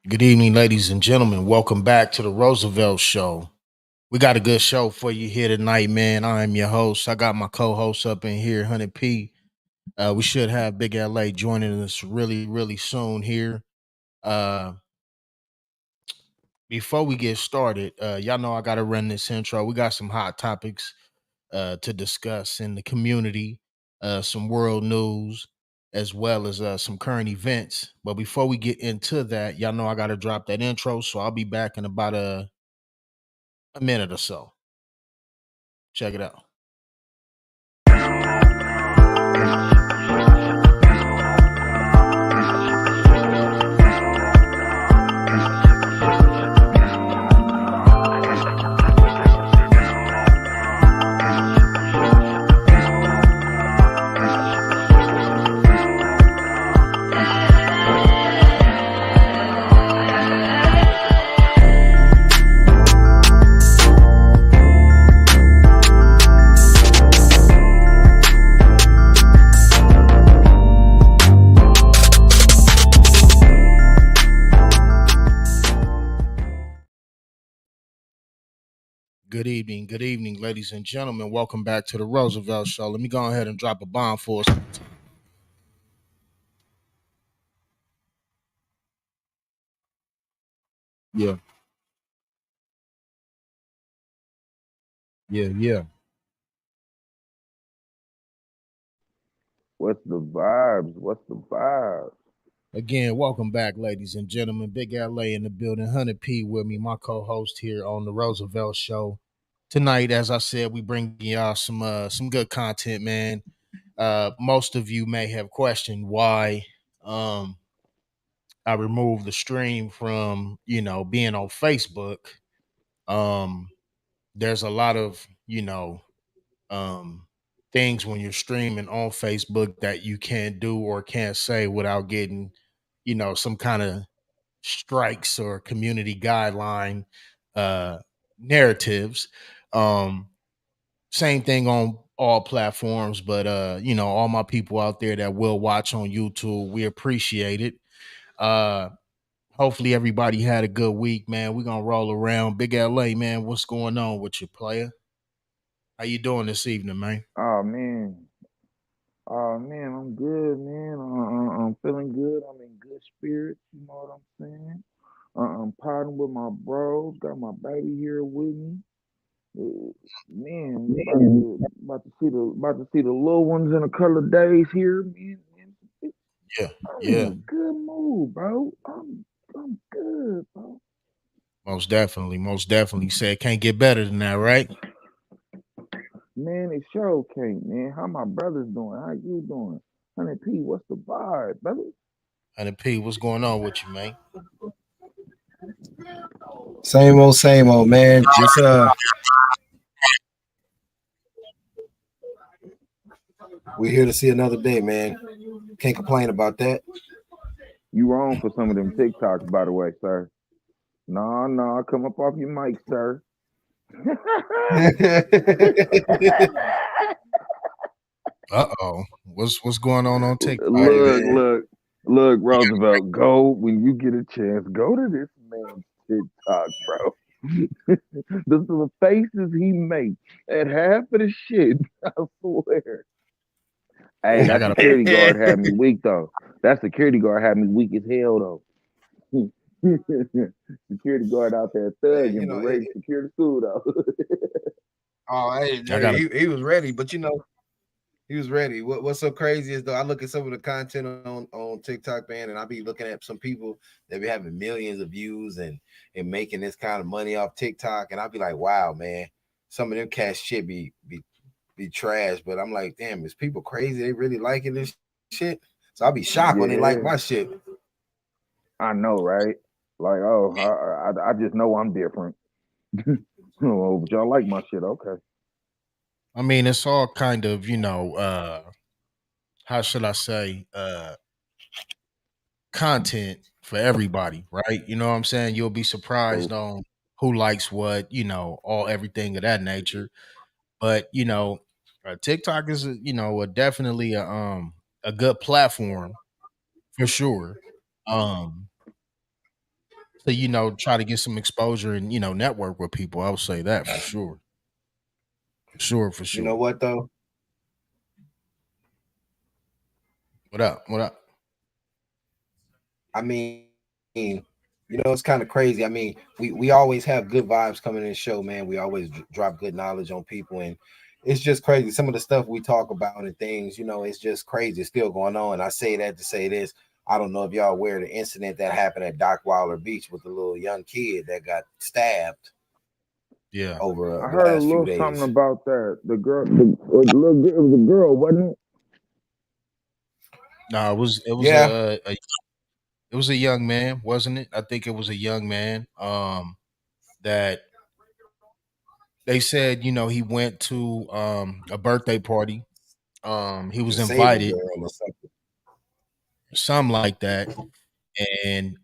Good evening, ladies and gentlemen. Welcome back to the Roosevelt Show. We got a good show for you here tonight, man. I am your host. I got my co-host up in here, 100P. We should have Big LA joining us really, really soon here. Uh, Before we get started, y'all know I got to run this intro. We got some hot topics to discuss in the community, some world news, as well as some current events. But before we get into that, y'all know I got to drop that intro. So I'll be back in about a minute or so. Check it out. Good evening, ladies and gentlemen. Welcome back to the Roosevelt Show. Let me go ahead and drop a bomb for us. Yeah, yeah. What's the vibes? What's the vibes? Again, welcome back, ladies and gentlemen. Big LA in the building. 100P with me, my co-host here on the Roosevelt Show. Tonight, as I said, we bring y'all some good content, man. Most of you may have questioned why um I removed the stream from being on Facebook. Um, there's a lot of um things when you're streaming on Facebook that you can't do or can't say without getting some kind of strikes or community guideline uh narratives. Um, Same thing on all platforms, but all my people out there that will watch on YouTube, we appreciate it. Uh, Hopefully everybody had a good week, man. We're gonna roll around. Big LA, man. What's going on with your player? How you doing this evening, man? Oh man, oh man, I'm good, man. I'm feeling good. I'm in good spirits. You know what I'm saying? I'm partying with my bros. Got my baby here with me. Man, we about to see the little ones in a couple of days here, man. Yeah, I'm in yeah. a good mood, bro. I'm good, bro. Most definitely. Said can't get better than that, right? Man, it sure can't, man. How my brothers doing? How you doing? Honey P, what's the vibe, brother? And P, what's going on with you, man? Same old, man. Just we're here to see another day, man. Can't complain about that. You wrong for some of them TikToks, by the way, sir. No, no, come up off your mic, sir. Uh-oh. What's going on TikTok, Hey man? look, man. look, look, Roosevelt. Go when you get a chance. Go to this man's TikTok, bro. The faces he makes at half of the shit. I swear. Hey, I that gotta security guard had me weak though. That security guard had me weak as hell though. Security guard out there Man, thugging, but ready to secure the school though. hey, I gotta he was ready, but he was ready. What's so crazy is though I look at some of the content on TikTok, man, and I be looking at some people that be having millions of views and making this kind of money off TikTok, and I'll be like, wow, man, some of them cash shit be trash, but I'm like, damn, is people crazy? They really liking this shit? So I'll be shocked when they like my Yeah, shit. I know, right? Like, oh, I just know I'm different. Oh, but y'all like my shit, okay? I mean, it's all kind of, how should I say, content for everybody, right? You know what I'm saying? You'll be surprised True. on who likes what, all everything of that nature. But TikTok is definitely a good platform for sure. Um to try to get some exposure and network with people. I would say that for sure. For You know sure. what though? What up? What up? I mean, it's kind of crazy. I mean, we always have good vibes coming in the show, man. We always drop good knowledge on people, and it's just crazy. Some of the stuff we talk about and things, it's just crazy. It's still going on. I say that to say this. I don't know if y'all aware of the incident that happened at Dockweiler Beach with the little young kid that got stabbed. Yeah. Over I the heard a last few little days. something about that. The girl, it was a girl, wasn't it? No, it was Yeah. it was a young man, wasn't it? I think it was a young man. That they said, he went to a birthday party. He was Disabled invited, girl or something. something like that, and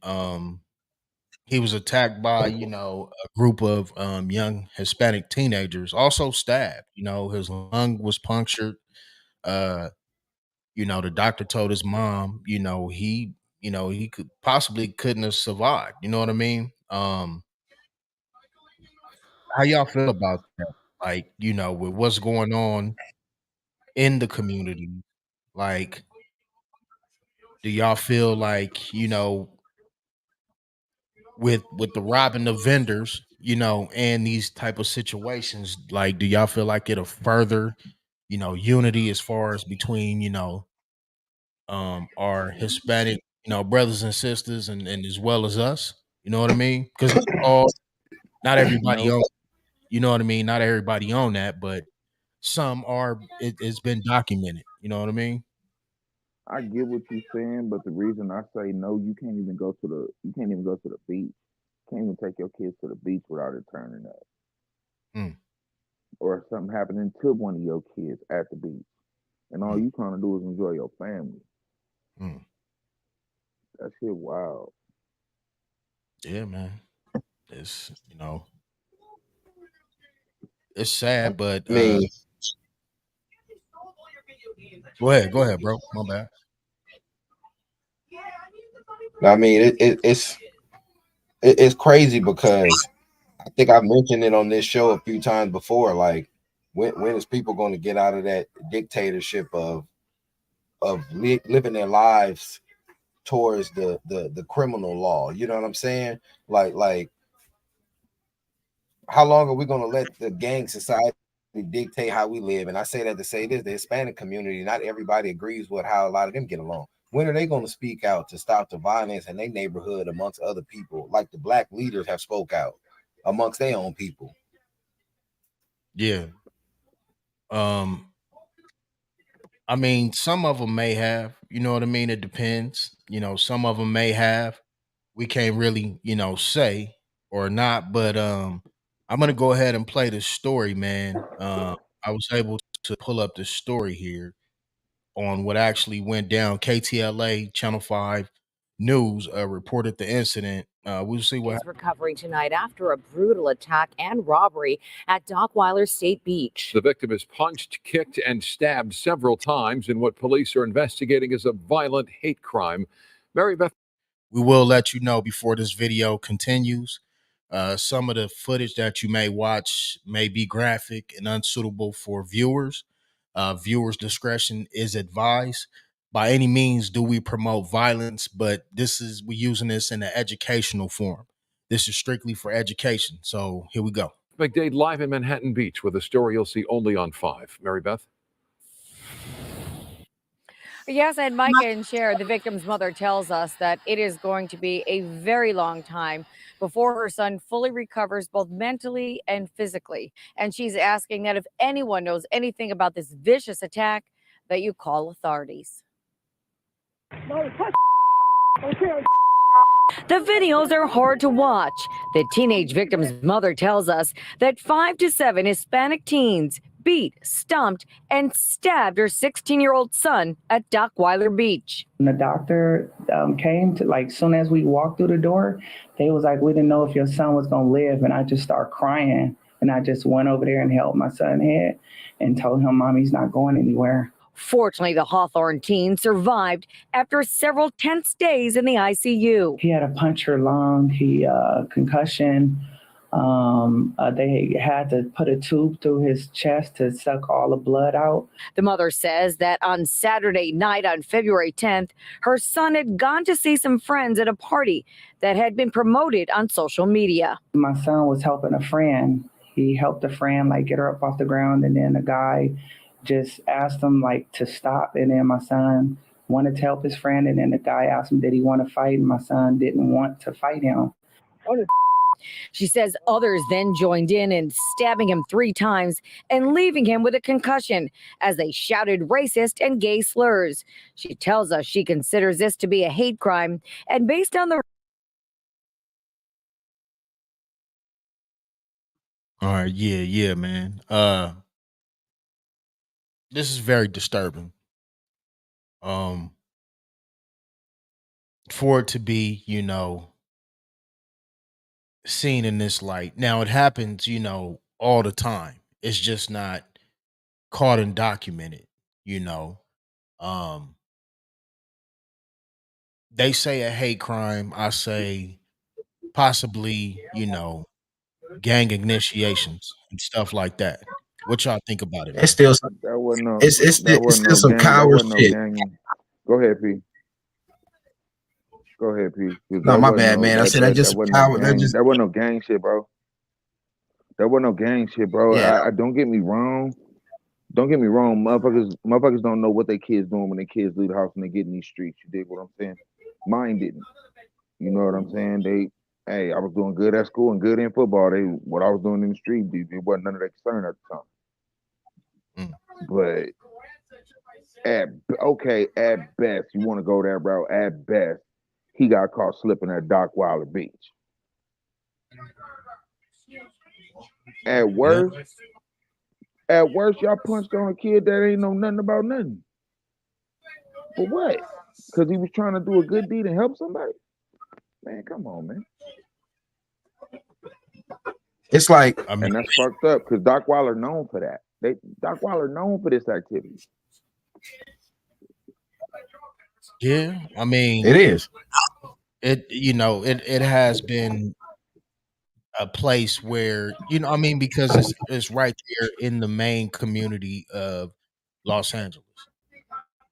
he was attacked by, a group of young Hispanic teenagers, also stabbed. His lung was punctured. Uh, the doctor told his mom, he could possibly couldn't have survived. You know what I mean? How y'all feel about that? Like, with what's going on in the community, like, do y'all feel like, with the robbing the vendors, and these type of situations, like, do y'all feel like it'll further, unity as far as between, our Hispanic, brothers and sisters, and as well as us? You know what I mean? Because not everybody Nope. on, you know what I mean? Not everybody on that, but some are. It's been documented. You know what I mean? I get what you're saying, but the reason I say no, you can't even go to the beach. You can't even take your kids to the beach without it turning up. Mm, Or something happening to one of your kids at the beach. And all mm, you trying to do is enjoy your family. mm. That shit wild. Yeah, man. It's it's sad, but I mean, go ahead, bro. My bad. it's crazy because I think I've mentioned it on this show a few times before. Like, when is people going to get out of that dictatorship of living their lives towards the criminal law? You know what I'm saying? Like how long are we going to let the gang society dictate how we live? And I say that to say this: the Hispanic community, not everybody agrees with how a lot of them get along. When are they going to speak out to stop the violence in their neighborhood amongst other people, like the black leaders have spoke out amongst their own people? Yeah. Um. I mean, some of them may have. You know what I mean? It depends. Some of them may have. We can't really, say or not. But I'm gonna go ahead and play the story, man. I was able to pull up the story here on what actually went down. KTLA Channel 5 News reported the incident. We'll see what Is recovering tonight after a brutal attack and robbery at Dockweiler State Beach. The victim is punched, kicked, and stabbed several times in what police are investigating as a violent hate crime. Mary Beth. we will let you know before this video continues. Some of the footage that you may watch may be graphic and unsuitable for viewers. Viewers' discretion is advised. By any means do we promote violence, but we using this in an educational form. This is strictly for education. So here we go. McDade live in Manhattan Beach with a story you'll see only on 5. Mary Beth. Yes, and Micah and Cher, the victim's mother, tells us that it is going to be a very long time before her son fully recovers both mentally and physically. And she's asking that if anyone knows anything about this vicious attack, that you call authorities. The videos are hard to watch. The teenage victim's mother tells us that 5 to 7 Hispanic teens beat, stomped, and stabbed her 16-year-old son at Dockweiler Beach. When the doctor came to, like, soon as we walked through the door, they was like, we didn't know if your son was going to live. And I just started crying. And I just went over there and held my son's head and told him, Mommy's not going anywhere. Fortunately, the Hawthorne teen survived after several tense days in the ICU. He had a punctured lung, concussion. They had to put a tube through his chest to suck all the blood out. The mother says that on Saturday night, on February 10th, her son had gone to see some friends at a party that had been promoted on social media. My son was helping a friend. He helped a friend get her up off the ground, and then a guy just asked him to stop, and then my son wanted to help his friend, and then the guy asked him did he want to fight, and my son didn't want to fight him. She says others then joined in stabbing him 3 times and leaving him with a concussion as they shouted racist and gay slurs. She tells us she considers this to be a hate crime, and based on the All right, yeah, man. This is very disturbing. For it to be, seen in this light. Now it happens, all the time. It's just not caught and documented, you know. Um they say a hate crime, I say possibly, gang initiations and stuff like that. What y'all think about it, It's man? still some, That wasn't no. it's That wasn't still no some gang. That coward wasn't no shit. gang. Go ahead, P. Go ahead, P. 'Cause No, that my wasn't bad, no. man. I That said that that just that some wasn't no coward. That gang. just That wasn't no gang shit, bro. That wasn't no gang shit, bro. yeah. I don't get me wrong. Don't get me wrong. Motherfuckers don't know what their kids doing when their kids leave the house and they get in these streets. You dig what I'm saying? Mine didn't. You know what I'm saying? Hey, I was doing good at school and good in football. What I was doing in the street, it wasn't none of their concern at the time. Mm. But at best, you want to go that route. At best, he got caught slipping at Dockweiler Beach. At Yeah. worst, y'all punched on a kid that ain't know nothing about nothing. For what? Because he was trying to do a good deed and help somebody? Man, come on, man. It's like I mean, And that's fucked up because Dockweiler known for that. Dockweiler known for this activity. yeah. I mean, it is. it has been a place where, because it's right there in the main community of Los Angeles.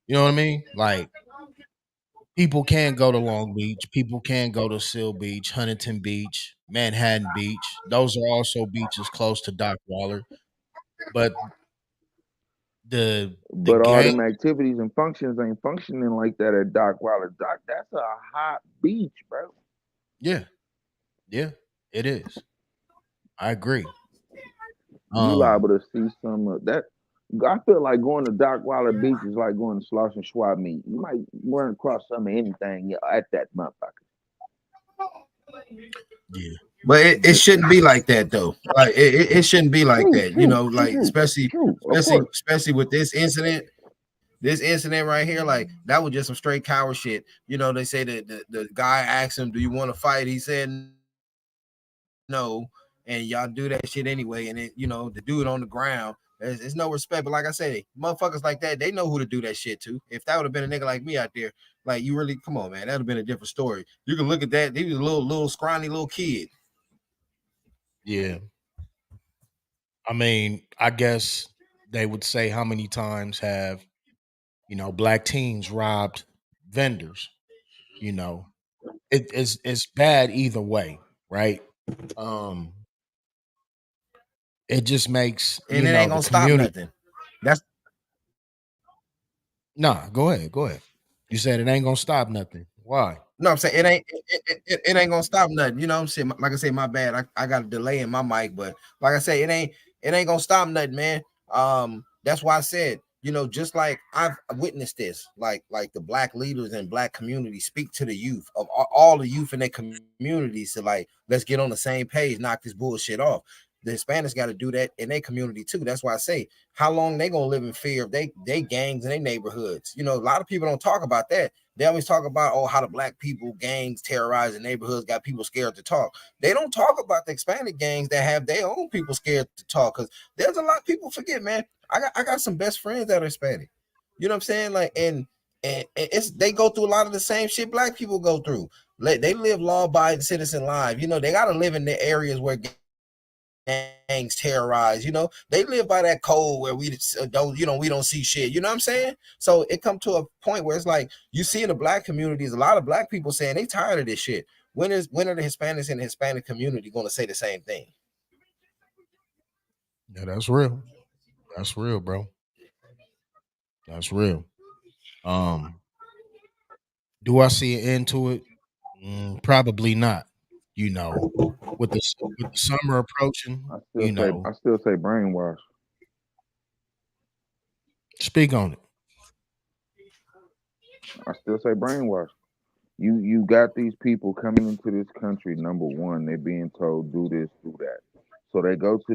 You know what I mean? Like, people can go to Long Beach, people can go to Seal Beach, Huntington Beach, Manhattan Beach. Those are also beaches close to Dockweiler. But the But all gang, them activities and functions ain't functioning like that at Dockweiler. That's a hot beach, bro. yeah, it is. I agree. You Um, liable to see some of that. I feel like going to Dockweiler Beach is like going to Slosh and Schwab meet. You might run across some of anything at that motherfucker. yeah, But it shouldn't be like that though. Like it shouldn't be like that. Of course. Especially with this incident. This incident right here, like that was just some straight coward shit. They say that the guy asked him, "Do you want to fight?" He said no, and y'all do that shit anyway. And the dude on the ground, there's no respect. But like I say, motherfuckers like that, they know who to do that shit to. If that would have been a nigga like me out there, like you really come on, man, that'd have been a different story. You can look at that. He was a little scrawny little kid. yeah. I mean, I guess they would say how many times have black teens robbed vendors. You know, it's bad either way, right? Um, it just makes And it ain't the gonna stop community. nothing. That's Nah, go ahead. You said it ain't gonna stop nothing. Why? no, I'm saying it ain't gonna stop nothing. You know what I'm saying? Like I say, my bad. I got a delay in my mic, but like I say, it ain't gonna stop nothing, man. That's why I said, just like I've witnessed this, like the black leaders and black community speak to the youth of all the youth in their communities to like, let's get on the same page, knock this bullshit off. The Hispanics got to do that in their community too. That's why I say, how long they gonna live in fear of they gangs in their neighborhoods? A lot of people don't talk about that. They always talk about how the black people gangs terrorize the neighborhoods, got people scared to talk. They don't talk about the Hispanic gangs that have their own people scared to talk, because there's a lot of people forget, man. I got some best friends that are Hispanic. You know what I'm saying? Like, and it's they go through a lot of the same shit black people go through. Like, they live law-abiding citizen lives. You know, they gotta live in the areas where gangs terrorize. You know, they live by that code where we don't, we don't see shit. You know what I'm saying? So it come to a point where it's like you see in the black communities, a lot of black people saying they tired of this shit. When are the Hispanics in the Hispanic community going to say the same thing? Yeah, that's real. That's real, bro. That's real. Um, do I see an end to it? Probably not. You know, with the summer approaching, I still say brainwash. speak on it. I still say brainwash. You got these people coming into this country. Number one, they're being told do this, do that. So they go to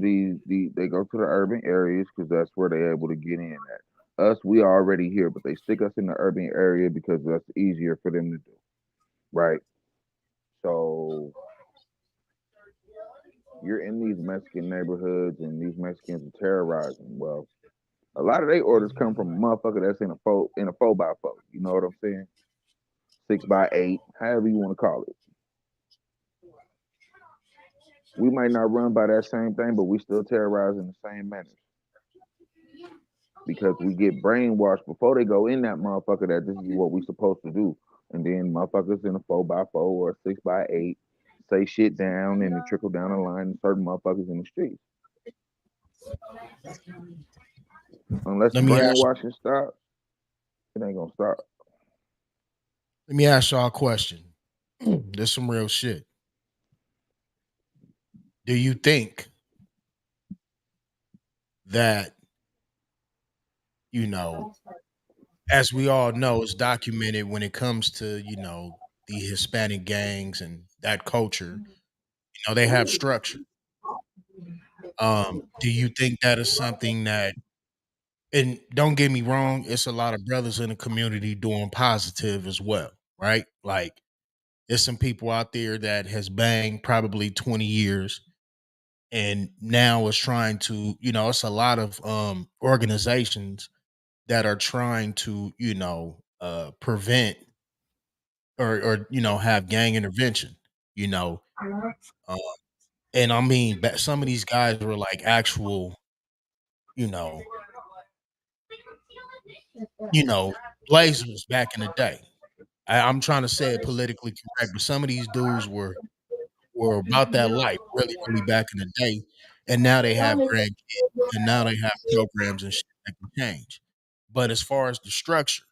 they go to the urban areas because that's where they're able to get in at. Us, we are already here, but they stick us in the urban area because that's easier for them to do. Right. So you're in these Mexican neighborhoods and these Mexicans are terrorizing. Well, a lot of their orders come from a motherfucker that's in a 4x4. You know what I'm saying? 6x8, however you want to call it. We might not run by that same thing, but we still terrorize in the same manner because we get brainwashed before they go in that motherfucker that this is what we supposed to do, and then motherfuckers in a 4x4 or a 6x8 say shit down and it trickle down the line and certain motherfuckers in the streets. Unless the Let me ask. brainwashing stops, it ain't gonna stop. Let me ask y'all a question. There's some real shit. Do you think that you know, as we all know, it's documented when it comes to the Hispanic gangs and that culture. They have structure. Do you think that is something that? And don't get me wrong, it's a lot of brothers in the community doing positive as well, right? Like there's some people out there that has banged probably 20 years and now is trying to, it's a lot of organizations that are trying to, prevent or have gang intervention, you know. Uh, and I mean some of these guys were like actual, you know, you know, blazers back in the day. I'm trying to say it politically correct, but some of these dudes were about that life really, really back in the day, and now they have grandkids, and now they have programs and shit that can change. But as far as the structure,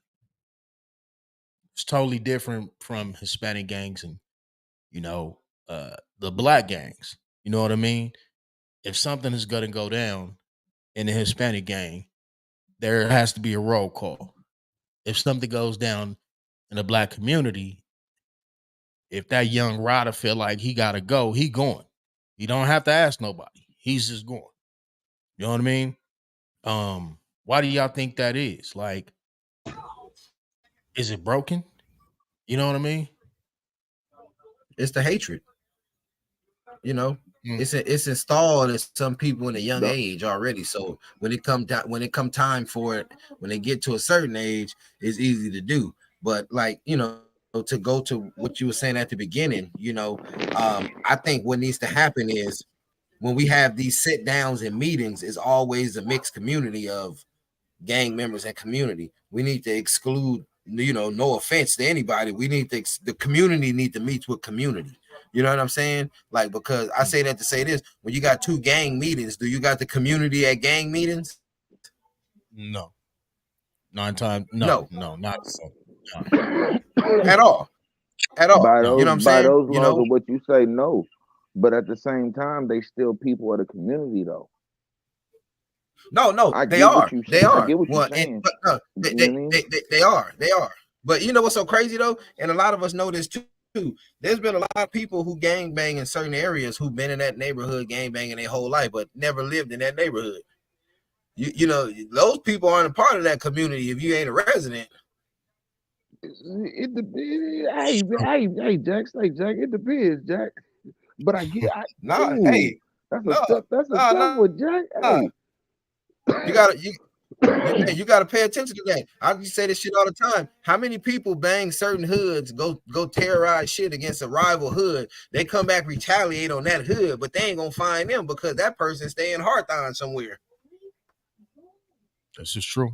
it's totally different from Hispanic gangs and you know the black gangs. You know what I mean? If something is going to go down in the Hispanic gang, there has to be a roll call. If something goes down in the black community, if that young rider feel like he gotta go, he going. You don't have to ask nobody. He's just going. You know what I mean? Why do y'all think that is? Like, is it broken? You know what I mean? It's the hatred. You know, Mm. it's installed in some people in a young The, age already. So when it come time for it, when they get to a certain age, it's easy to do. But like, to go to what you were saying at the beginning, I think what needs to happen is when we have these sit downs and meetings, is always a mixed community of gang members and community. We need to exclude, no offense to anybody. We need to, the community need to meet with community. You know what I'm saying? Like, because I say that to say this, when you got two gang meetings, do you got the community at gang meetings? No. Nine times, no, No, no, not so. No. at all. At all. by You those know what I'm by saying? those laws of what you say, no. But at the same time, they still people of the community, though. No, I they get what are. you They I are. get what you're Well, saying. but no, You know what I mean? they are. They are. But you know what's so crazy though? And a lot of us know this too. There's been a lot of people who gang bang in certain areas who've been in that neighborhood gang banging their whole life, but never lived in that neighborhood. Those people aren't a part of that community if you ain't a resident. It depends. Hey, Jack, say Jack. It depends, Jack. But I get, Nah, ooh, hey, no, that's a no, tough no, one, Jack. no. Hey, You gotta You got to pay attention to that. I just say this shit all the time. How many people bang certain hoods, go terrorize shit against a rival hood? They come back, retaliate on that hood, but they ain't gonna find them because that person stay in Hawthorne somewhere. This is true.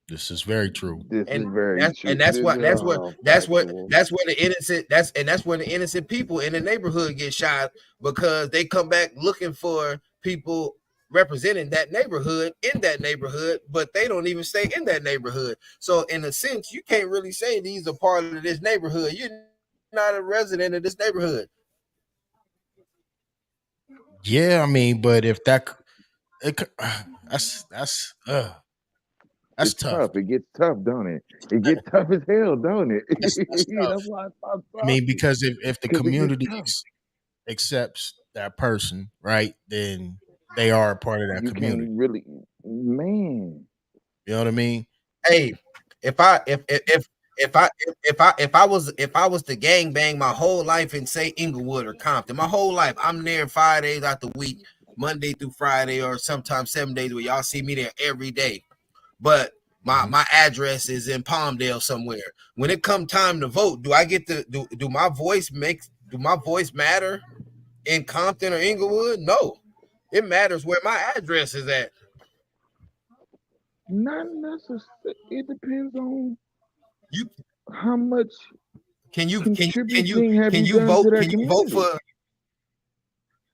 This is very true. This is And very true. that's This what is all that's factual. where the innocent that's where the innocent people in the neighborhood get shot because they come back looking for people representing that neighborhood in that neighborhood, but they don't even stay in that neighborhood. So in a sense, you can't really say these are part of this neighborhood. You're not a resident of this neighborhood. Yeah, I mean, but if that, that's It's tough. tough. It gets tough, don't it? It gets tough as hell, don't it? That's tough. That's why I stopped I mean, talking. because if the Because it gets community tough. accepts that person, right, then they are a part of that You community. can't really, man. You know what I mean? Hey, if I was to gang bang my whole life in say Inglewood or Compton, my whole life, I'm there 5 days out the week, Monday through Friday, or sometimes 7 days where y'all see me there every day. But my address is in Palmdale somewhere. When it come time to vote, do I get to do my voice matter in Compton or Inglewood? No. It matters where my address is at. Not necessarily. It depends on You how much can you contributing have you done to that vote community. for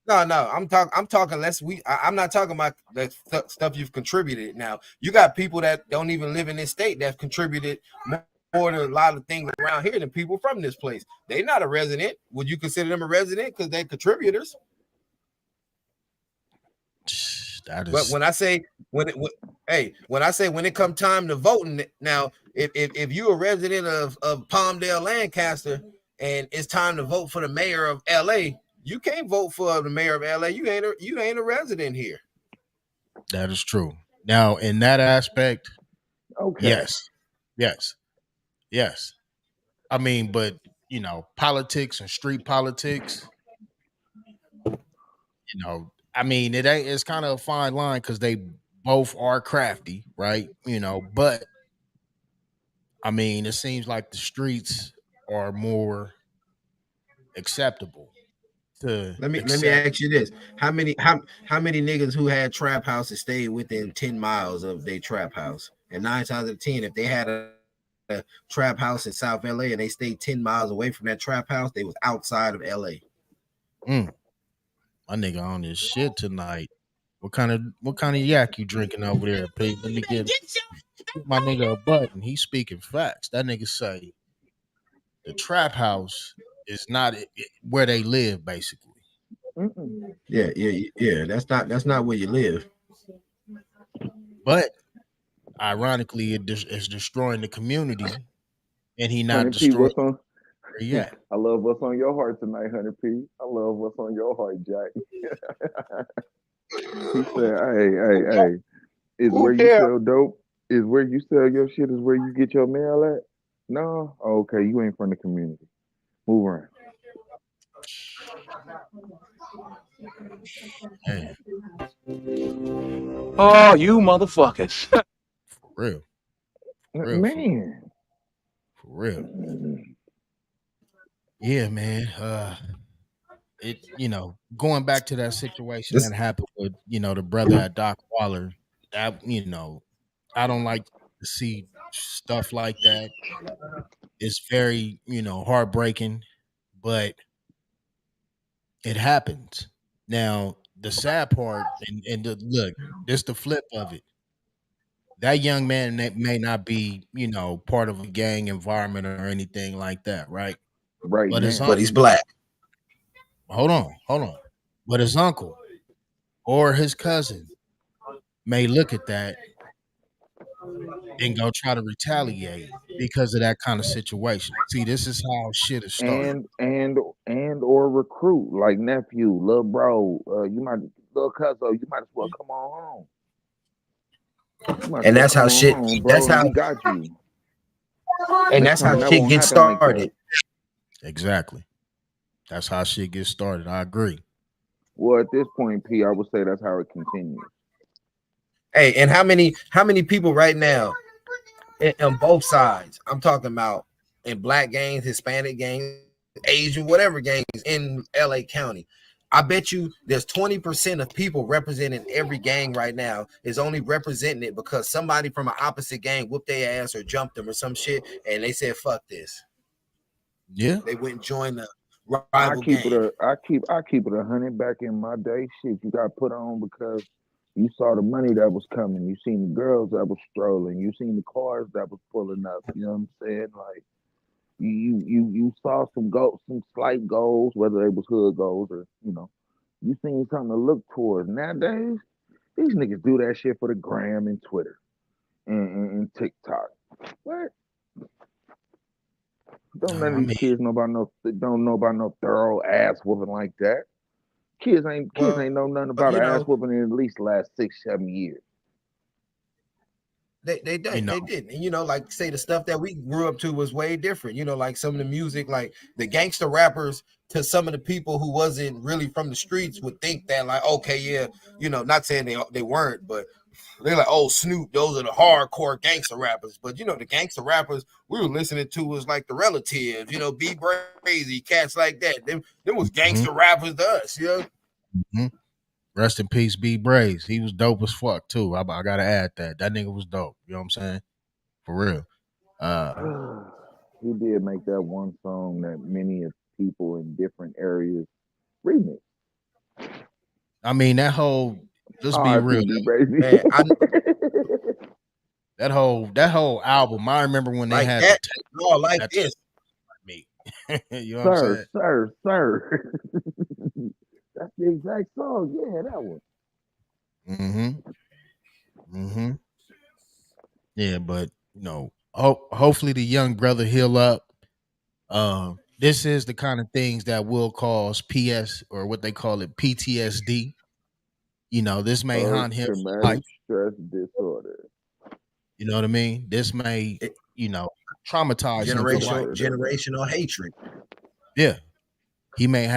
No, I'm talking less. I'm not talking about the stuff you've contributed. Now you got people that don't even live in this state that have contributed more to a lot of things around here than people from this place. They're not a resident. Would you consider them a resident because they're contributors? But when I say when it come time to voting, now if you're a resident of Palmdale, Lancaster, and it's time to vote for the mayor of LA, you can't vote for the mayor of LA. You ain't a resident here. That is true. Now, in that aspect, Okay. yes. I mean, but politics and street politics, I mean, it's kind of a fine line because they both are crafty, right? But I mean, it seems like the streets are more acceptable to Let me accept. ask you this: how many niggas who had trap houses stayed within 10 miles of their trap house? And 9 times out of 10, if they had a trap house in South LA and they stayed 10 miles away from that trap house, they was outside of LA. My nigga on this shit tonight. What kind of yak you drinking over there, Pete? Let me get my nigga a button. He's speaking facts. That nigga say the trap house is not where they live, basically. Mm-mm. Yeah. That's not where you live. But ironically, it's destroying the community, and he not 100 P, destroying what's on? where he at. I love what's on your heart tonight, 100 P. I love what's on your heart, Jack. He said, hey, is where you sell dope, is where you sell your shit, is where you get your mail at? No? Okay, you ain't from the community. Move around. Man, Oh, you motherfuckers. for real. Man. For real. Yeah, man. Going back to that situation that happened with, the brother at Dockweiler, that, I don't like to see stuff like that. It's very, heartbreaking, but it happens. Now, the sad part, and look, this the flip of it. That young man that may not be, part of a gang environment or anything like that, right? Right But his now. But he's black. hold on. But his uncle or his cousin may look at that and go try to retaliate because of that kind of situation. See, this is how shit is started. And or recruit like nephew, little bro, you might little cousin, you might as well come on home. You might as And well that's come how on shit home, bro, and we got you. and Next that's how time that shit won't gets happen like started. that. Exactly. That's how shit gets started. I agree. Well, at this point, P, I would say that's how it continues. Hey, and how many people right now on both sides? I'm talking about in black gangs, Hispanic gangs, Asian, whatever gangs in LA County. I bet you there's 20% of people representing every gang right now is only representing it because somebody from an opposite gang whooped their ass or jumped them or some shit, and they said, fuck this. Yeah. They went and joined the I rival keep it gang. I keep it 100 back in my day. Shit, you got put on because you saw the money that was coming. You seen the girls that was strolling. You seen the cars that was pulling up. You know what I'm saying? Like you saw some slight goals, whether it was hood goals or you seen something to look towards. Nowadays, these niggas do that shit for the gram and Twitter and TikTok. What? Don't none of I these mean, kids know about don't know about no thorough ass whooping like that. Kids ain't know nothing Well, about an ass whooping in at least the last 6-7 years. They you know, didn't. They didn't. And like say the stuff that we grew up to was way different. Like some of the music, like the gangster rappers to some of the people who wasn't really from the streets would think that like, okay, yeah, not saying they weren't, but they're like, oh, Snoop, those are the hardcore gangster rappers. But the gangster rappers we were listening to was like the Relatives, Be Crazy, cats like that. Them was mhm, gangster rappers to us, mhm. Rest in peace, B Braze. He was dope as fuck too. I gotta add that. That nigga was dope. You know what I'm saying? For real. Uh, He did make that one song that many of people in different areas remix. I mean that whole. Let's be real. R.I.P. B Brazy. man. I That whole album. I remember when they like had the that. tape No, like that this. me. You know what I'm Sir, saying? sir, sir. That's the exact song. Yeah, that one. Mm-hmm. Mm-hmm. Yeah, but hopefully the young brother heal up. This is the kind of things that will cause PS or what they call it PTSD. This may Post haunt him for life. traumatic stress disorder. You know what I mean? This may, It, traumatize him for life. generational hatred. Yeah. He may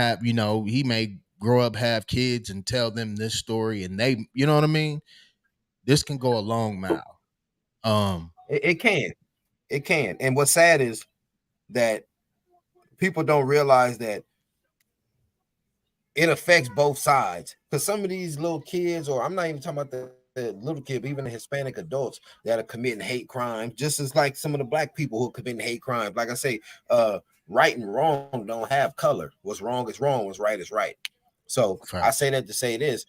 grow up, have kids, and tell them this story, and they, you know what I mean? This can go a long mile. Um, It can. It can. And what's sad is that people don't realize that it affects both sides. Because some of these little kids, or I'm not even talking about the little kid, but even the Hispanic adults that are committing hate crimes, just as like some of the black people who are committing hate crimes. Like I say, right and wrong don't have color. What's wrong is wrong. What's right is right. So I fact. say that to say this,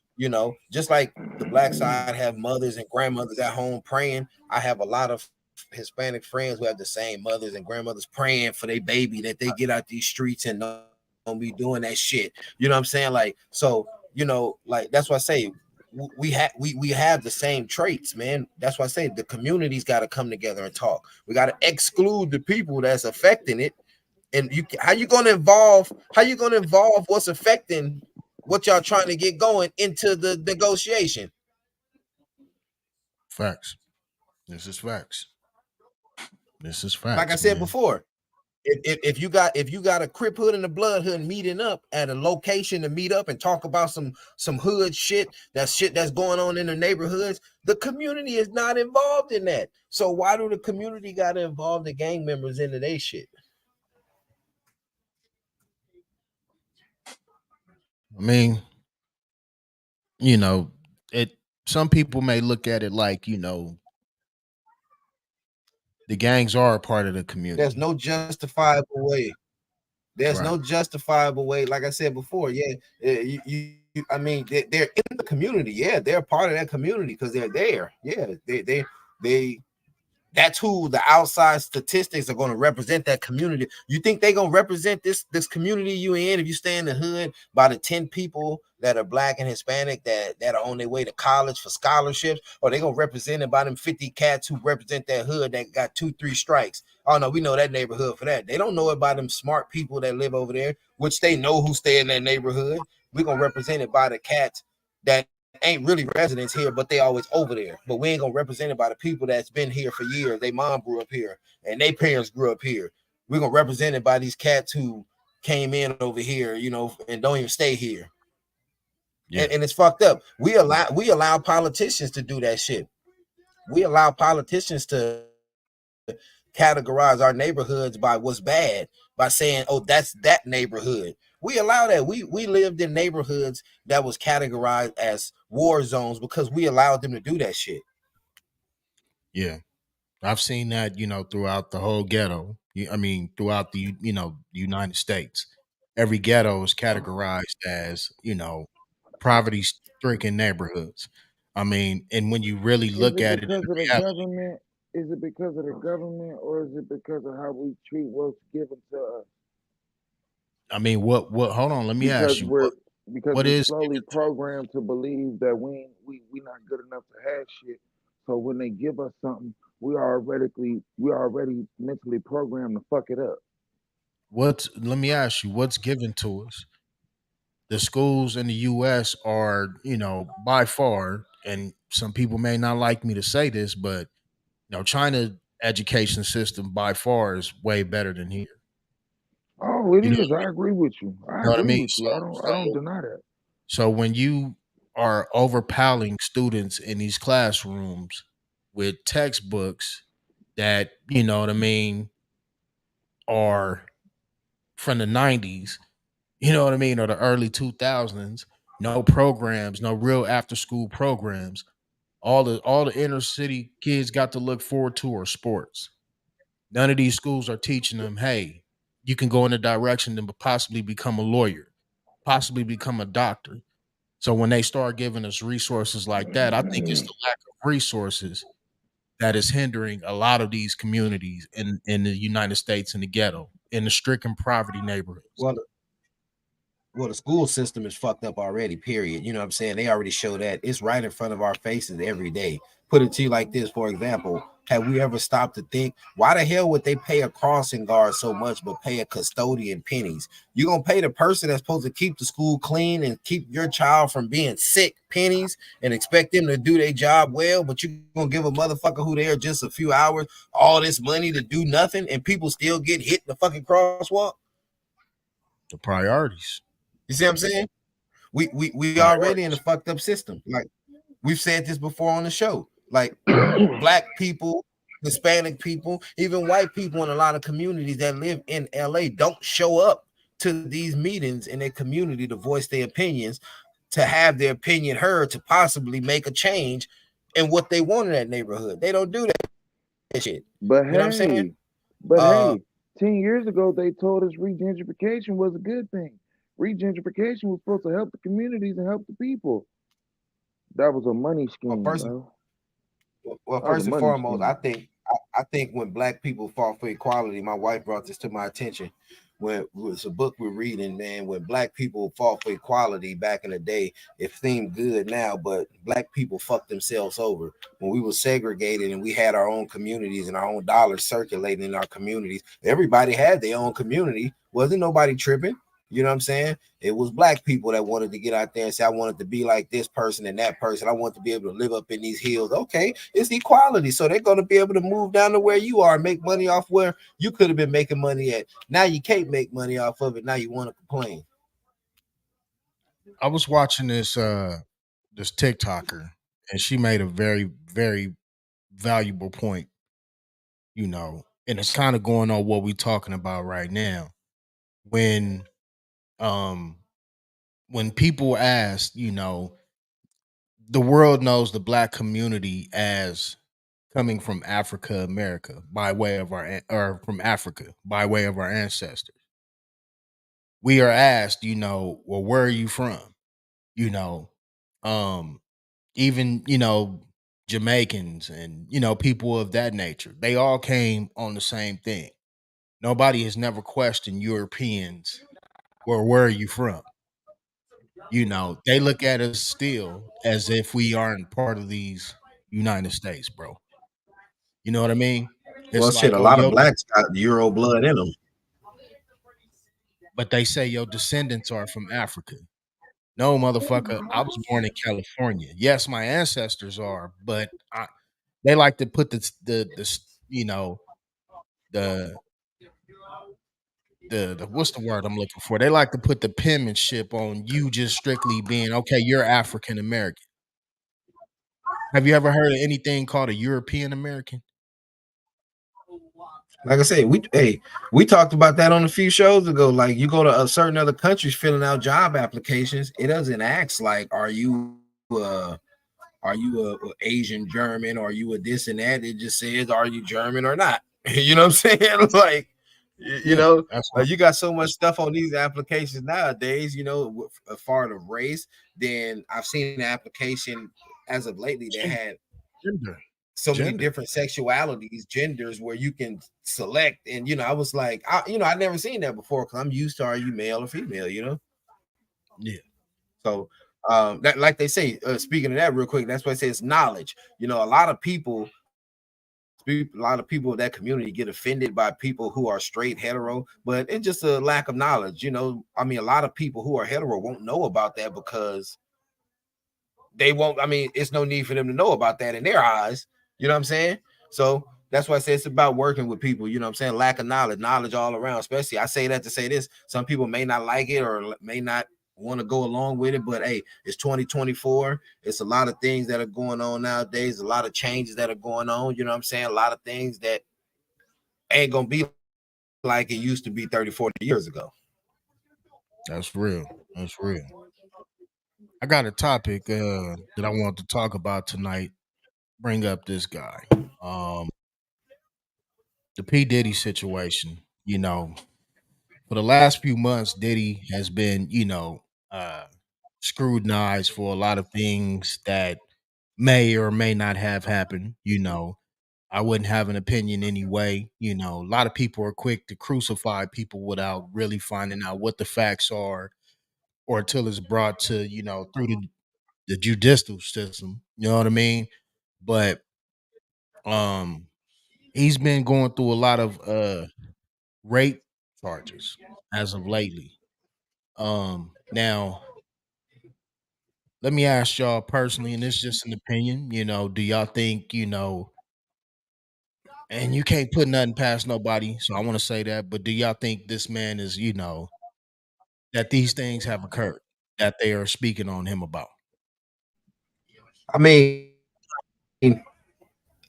just like the black side have mothers and grandmothers at home praying, I have a lot of Hispanic friends who have the same mothers and grandmothers praying for their baby that they get out these streets and don't be doing that shit. You know what I'm saying? Like, so, like that's why I say we have the same traits, man. That's why I say the community's got to come together and talk. We got to exclude the people that's affecting it. And how you gonna involve what's affecting what y'all trying to get going into the negotiation? Facts. This is facts. This is Like I facts, said man. before, if you got a Crip hood and a blood hood meeting up at a location to meet up and talk about some hood shit that's going on in the neighborhoods, the community is not involved in that. So why do the community got to involve the gang members into their shit? I mean, you know, it some people may look at it like, the gangs are a part of the There's community. no justifiable way. There's Right. no justifiable way. Like I said before, yeah, I mean, they're in the community. Yeah, they're part of that community because they're there. Yeah, they that's who the outside statistics are going to represent that community. You think they're going to represent this community you in if you stay in the hood by the 10 people that are black and Hispanic that are on their way to college for scholarships, or they going to represent it by them 50 cats who represent that hood that got 2-3 strikes? Oh no, we know that neighborhood for that. They don't know it by them smart people that live over there, which they know who stay in that neighborhood. We're going to represent it by the cats that ain't really residents here, but they always over there. But we ain't gonna represent it by the people that's been here for years. They mom grew up here and they parents grew up here. We're gonna represent it by these cats who came in over here, and don't even stay here. Yeah. And it's fucked up. We allow politicians to do that shit. We allow politicians to categorize our neighborhoods by what's bad, by saying, oh, that's that neighborhood. We allow that. We lived in neighborhoods that was categorized as war zones because we allowed them to do that shit. Yeah. I've seen that, throughout the whole ghetto. I mean, throughout the, United States. Every ghetto is categorized as, poverty stricken neighborhoods. I mean, and when you really Is look it at it in because of the reality, government? Is it because of the government, or is it because of how we treat what's given to us? I mean, what hold on, let me Because ask you, we're because what we is slowly given to us? programmed to believe that we not good enough to have shit. So when they give us something, we already mentally programmed to fuck it up. Let me ask you, what's given to us? The schools in the US are, by far, and some people may not like me to say this, but China education system by far is way better than here. Oh, it You know is. what I I mean? agree with you. I You know what I agree mean? with you. I don't deny that. So when you are overpowering students in these classrooms with textbooks that, you know what I mean, are from the 90s, you know what I mean, or the early 2000s, no programs, no real after school programs. All the inner city kids got to look forward to are sports. None of these schools are teaching them, hey, you can go in a direction and possibly become a lawyer, possibly become a doctor. So when they start giving us resources like that, I think it's the lack of resources that is hindering a lot of these communities in the United States, in the ghetto, in the stricken poverty neighborhoods. Well, the school system is fucked up already, period. You know what I'm saying? They already show that. It's right in front of our faces every day. Put it to you like this, for example, have we ever stopped to think, why the hell would they pay a crossing guard so much but pay a custodian pennies? You're going to pay the person that's supposed to keep the school clean and keep your child from being sick pennies and expect them to do their job well, but you're going to give a motherfucker who there just a few hours all this money to do nothing and people still get hit in the fucking crosswalk? The priorities. You see what I'm saying? We already in a Priorities. fucked up system. Like we've said this before on the show. Like black people, Hispanic people, even white people in a lot of communities that live in LA don't show up to these meetings in their community to voice their opinions, to have their opinion heard, to possibly make a change in what they want in that neighborhood. They don't do that shit. But You know what I'm saying? hey, but Uh hey, 10 years ago they told us regentrification was a good thing. Regentrification was supposed to help the communities and help the people. That was a money well, scheme, first bro. Well, That was a first and money foremost, scheme. I think when black people fought for equality, my wife brought this to my attention. When it's a book we're reading, man, when black people fought for equality back in the day, it seemed good now, but black people fucked themselves over. When we were segregated and we had our own communities and our own dollars circulating in our communities, everybody had their own community. Wasn't nobody tripping. You know what I'm saying? It was black people that wanted to get out there and say, I wanted to be like this person and that person. I want to be able to live up in these hills. Okay, it's equality. So they're going to be able to move down to where you are and make money off where you could have been making money at. Now you can't make money off of it. Now you want to complain. I was watching this TikToker, and she made a very, very valuable point, and it's kind of going on what we're talking about right now. When um when people ask, the world knows the black community as coming from Africa America by way of or from Africa by way of our ancestors. We are asked, well, where are you from? You know, um, even, Jamaicans and, people of that nature. They all came on the same thing. Nobody has never questioned Europeans. Well, where are you from? They look at us still as if we aren't part of these United States, bro. You know what I mean? Well, It's shit, like, a oh, lot of blacks got Euro blood in them. but they say your descendants are from Africa. No, motherfucker, I was born in California. Yes, my ancestors are, but they like to put the the the what's the word I'm looking for? They like to put the penmanship on you just strictly being okay, you're African American. Have you ever heard of anything called a European American? Like I said, we talked about that on a few shows ago. Like you go to a certain other countries filling out job applications, it doesn't ask like, are you a Asian German? Or are you a this and that? It just says, are you German or not? You know what I'm saying? Like, you Yeah, know, that's what you got so much stuff on these applications nowadays. You know, as far as race, then I've seen an application as of lately that gender, had gender, so many gender. different sexualities, genders where you can select. And I was like, I'd never seen that before because I'm used to, are you male or female? Yeah, So that, like they say, speaking of that real quick, that's why I say it's knowledge. A lot of people, a lot of people in that community get offended by people who are straight hetero, but it's just a lack of knowledge. I mean, a lot of people who are hetero won't know about that because they won't. I mean, it's no need for them to know about that in their eyes. You know what I'm saying? So that's why I say it's about working with people. You know what I'm saying? Lack of knowledge all around. Especially, I say that to say this: some people may not like it or may not want to go along with it, but hey, it's 2024. It's a lot of things that are going on nowadays. A lot of changes that are going on. You know what I'm saying? A lot of things that ain't gonna be like it used to be 30, 40 years ago. that's real. That's real. I got a topic that I want to talk about tonight. Bring up this guy. Um the P. Diddy situation. For the last few months, Diddy has been, uh scrutinized for a lot of things that may or may not have happened. I wouldn't have an opinion anyway. A lot of people are quick to crucify people without really finding out what the facts are or until it's brought to, through the judicial system. You know what I mean? But um he's been going through a lot of rape charges as of lately. Now let me ask y'all personally, and it's just an opinion, do y'all think, and you can't put nothing past nobody, so I want to say that, but do y'all think this man is, that these things have occurred that they are speaking on him about? I mean,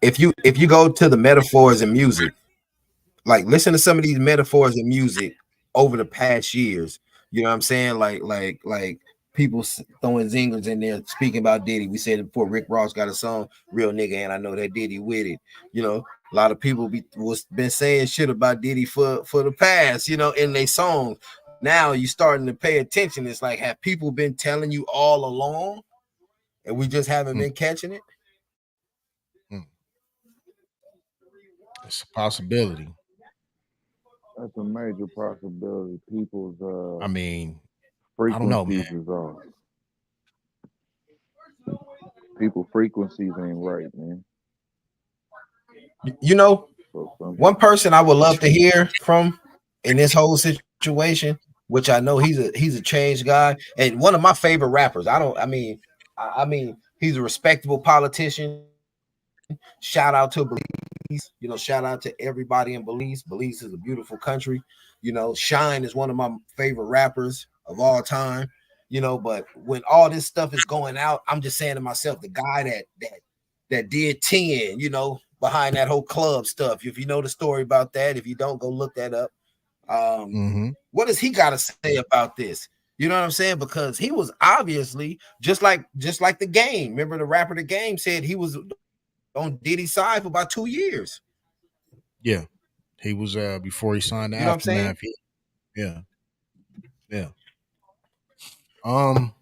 if you go to the metaphors in music, like listen to some of these metaphors in music over the past years. You know what I'm saying? Like people throwing zingers in there speaking about Diddy. We said it before. Rick Ross got a song, "Real Nigga," and I know that Diddy with it. A lot of people was been saying shit about Diddy for the past. In their songs. Now you starting to pay attention. It's like, have people been telling you all along, and we just haven't Mm, been catching it? mm. It's a possibility. That's a major possibility. People's I mean, I don't know, man. frequencies is off. People frequencies ain't right, man. You know, So some One person I would love to hear from in this whole situation, which I know he's a changed guy and one of my favorite rappers. I mean, he's a respectable politician. Shout out to Belize. Shout out to everybody in Belize. Belize is a beautiful country. Shine is one of my favorite rappers of all time. But when all this stuff is going out, I'm just saying to myself, the guy that did 10, behind that whole club stuff. If you know the story about that, if you don't, go look that up. Mm-hmm. What does he got to say about this? You know what I'm saying? Because he was obviously just like the game. Remember the rapper the game said he was on Diddy's side for about 2 years. Yeah, he was before he signed the You know what I'm saying? aftermath. Yeah, yeah. Um,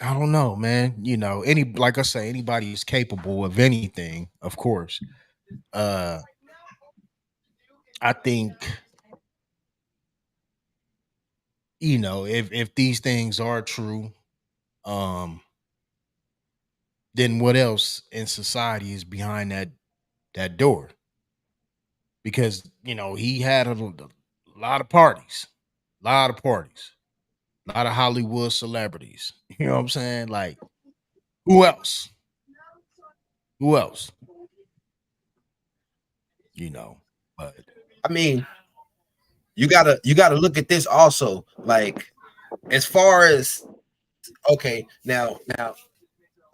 I don't know, man. Any like I say, anybody is capable of anything, of course. Uh, I think if these things are true, um, then what else in society is behind that door? Because he had a lot of parties, a lot of Hollywood celebrities. You know what I'm saying? Like, who else? Who else? You know, but I mean, you gotta look at this also. Like, as far as, okay, now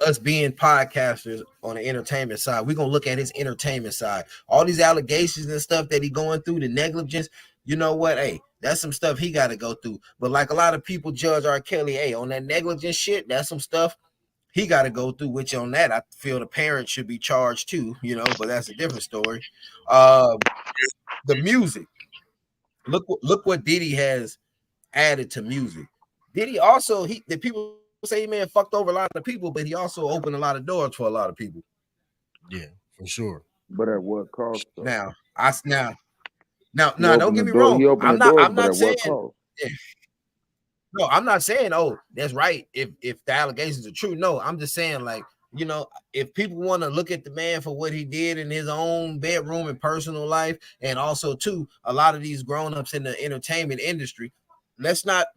us being podcasters on the entertainment side, we're gonna look at his entertainment side. All these allegations and stuff that he going through, the negligence, you know what? Hey, that's some stuff he gotta go through. But like a lot of people judge R. Kelly, hey, on that negligence shit, that's some stuff he gotta go through, which on that I feel the parents should be charged too, but that's a different story. Uh the music. Look what Diddy has added to music. Diddy also, the people say he man fucked over a lot of people, but he also opened a lot of doors for a lot of people. Yeah, for sure. But at what cost though? Now, I now He now don't opened get the me door. wrong. He opened the doors, I'm but not at saying what cost? no, I'm not saying, oh, that's right. If the allegations are true, no, I'm just saying, like, if people want to look at the man for what he did in his own bedroom and personal life, and also too, a lot of these grown-ups in the entertainment industry, let's not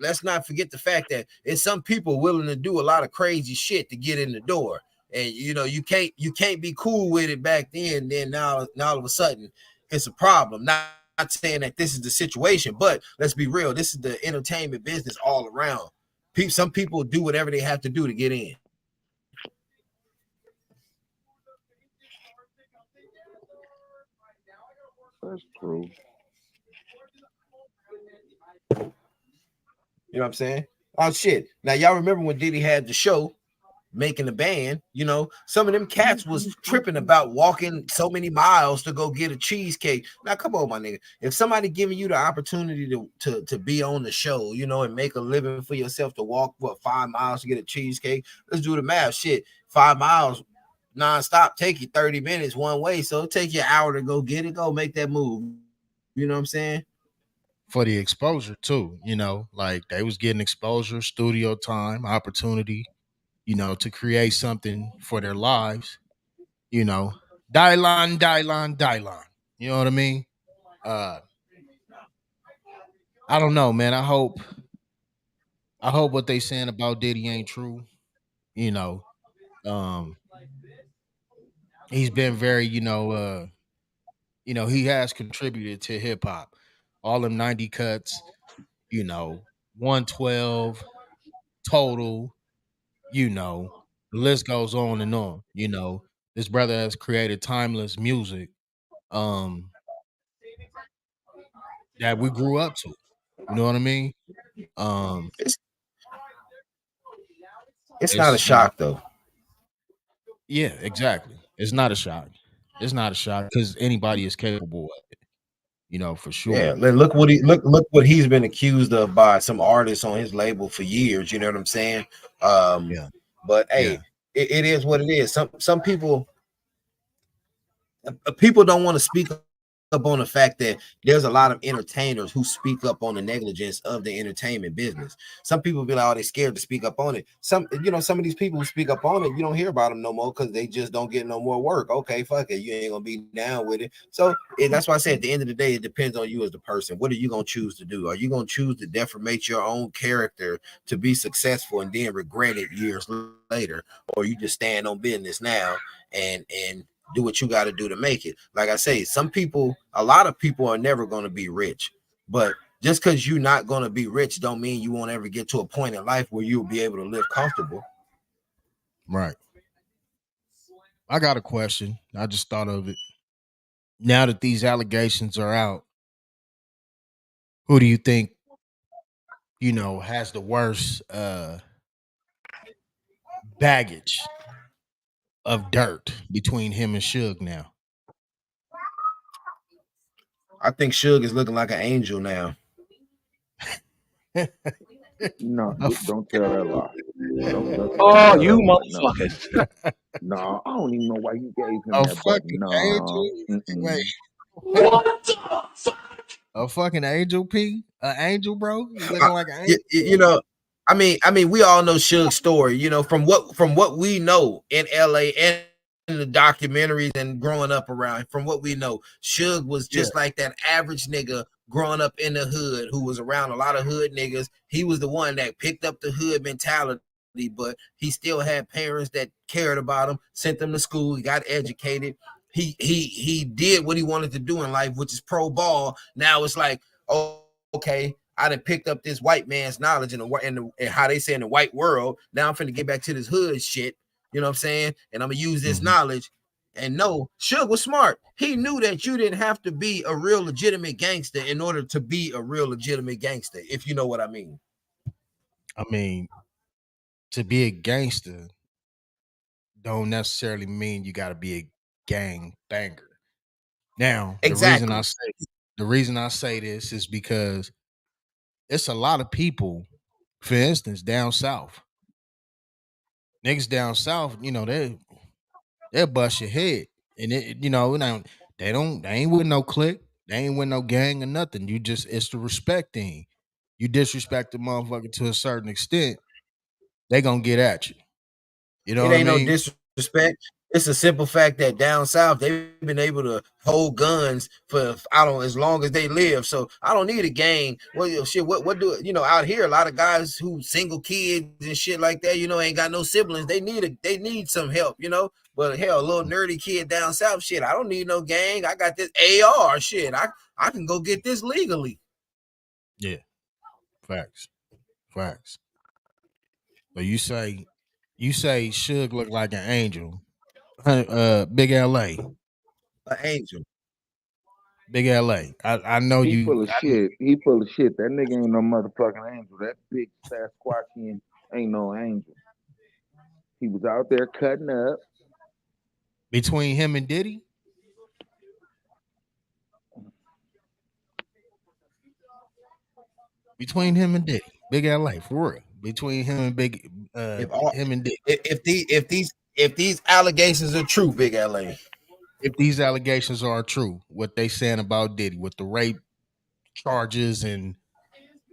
forget the fact that it's some people willing to do a lot of crazy shit to get in the door. And you can't be cool with it back then now all of a sudden it's a problem. Not saying that this is the situation, but let's be real, this is the entertainment business all around. Some people do whatever they have to do to get in. That's true. You know what I'm saying? Oh shit. Now y'all remember when Diddy had the show making the band, some of them cats was tripping about walking so many miles to go get a cheesecake. Now come on, my nigga. If somebody giving you the opportunity to be on the show, and make a living for yourself, to walk 5 miles to get a cheesecake, let's do the math. Shit, 5 miles nonstop take you 30 minutes one way. So it'll take you an hour to go get it, go make that move. You know what I'm saying? For the exposure too, like they was getting exposure, studio time, opportunity, to create something for their lives, you know. Dylon, Dylon, Dylon. You know what I mean? Uh I don't know, man. I hope what they saying about Diddy ain't true. You know, um, he's been very, he has contributed to hip hop. All them 90 cuts, 112 total, you know, the list goes on and on. This brother has created timeless music um that we grew up to. You know what I mean? Um It's not a it's shock though. yeah, exactly. It's not a shock. It's not a shock because anybody is capable of it, for Yeah, sure. look what he's been accused of by some artists on his label for years. You know what I'm saying? Um, Yeah. but Yeah. hey, it is what it is. Some people don't want to speak up on the fact that there's a lot of entertainers who speak up on the negligence of the entertainment business. Some people be like, oh, they scared to speak up on it. Some of these people who speak up on it, you don't hear about them no more because they just don't get no more work. Okay, fuck it, you ain't gonna be down with it. So that's why I say at the end of the day, it depends on you as the person. What are you gonna choose to do? Are you gonna choose to defamate your own character to be successful and then regret it years later, or you just stand on business now and do what you got to do to make it? Like I say, a lot of people are never going to be rich, but just because you're not going to be rich don't mean you won't ever get to a point in life where you'll be able to live comfortable. Right. I got a question. I just thought of it. Now that these allegations are out, who do you think, has the worst baggage of dirt between him and Suge now? I think Suge is looking like an angel now. No, A don't tell that lie. Don't Oh, tell you that lie. No, motherfuckers. no, I don't even know why you gave him a that button. fucking No, angel? Wait, mm-mm. What the fuck? a fucking angel, P? An angel, bro? He I, looking like an you, angel? you know, I mean, we all know Suge's story. From what we know in LA and in the documentaries and growing up around. From what we know, Suge was Yeah. just like that average nigga growing up in the hood who was around a lot of hood niggas. He was the one that picked up the hood mentality, but he still had parents that cared about him, sent them to school, he got educated. He did what he wanted to do in life, which is pro ball. Now it's like, oh, okay, I done picked up this white man's knowledge and how they say in the white world. Now I'm finna get back to this hood shit. You know what I'm saying? And I'm gonna use this knowledge. And no, Suge was smart. He knew that you didn't have to be a real legitimate gangster in order to be a real legitimate gangster, if you know what I mean. I mean, to be a gangster don't necessarily mean you got to be a gang banger. Now, Exactly. the reason I say this is because it's a lot of people, for instance, down south. Niggas down south, they'll bust your head. And they ain't with no clique, they ain't with no gang or nothing. It's the respect thing. You disrespect the motherfucker to a certain extent, they gonna get at you. You know It what I ain't no mean? disrespect. It's a simple fact that down south they've been able to hold guns for I don't as long as they live. So I don't need a gang. Well, shit, what do out here? A lot of guys who single kids and shit like that, ain't got no siblings. They need some help, But hell, a little nerdy kid down south, shit, I don't need no gang. I got this AR, shit. I can go get this legally. Yeah, facts. So you say Suge look like an angel. Big LA. An angel. Big LA. I know He you. full of shit. He full of shit. That nigga ain't no motherfucking angel. That big Sasquatchian ain't no angel. He was out there cutting up. Between him and Diddy? Between him and Diddy. Big LA, for real. Between him and him and Diddy. If these allegations are true, Big LA. If these allegations are true, what they saying about Diddy with the rape charges and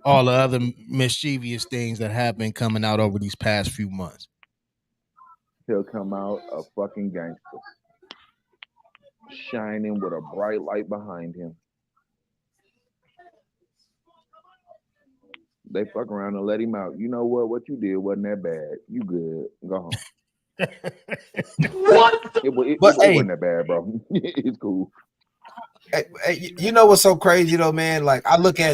all the other mischievous things that have been coming out over these past few months, he'll come out a fucking gangster, shining with a bright light behind him. They fuck around and let him out. You know what? What you did wasn't that bad. You good. Go home. It wasn't that bad, bro. It's cool. Hey, you know what's so crazy though, man? Like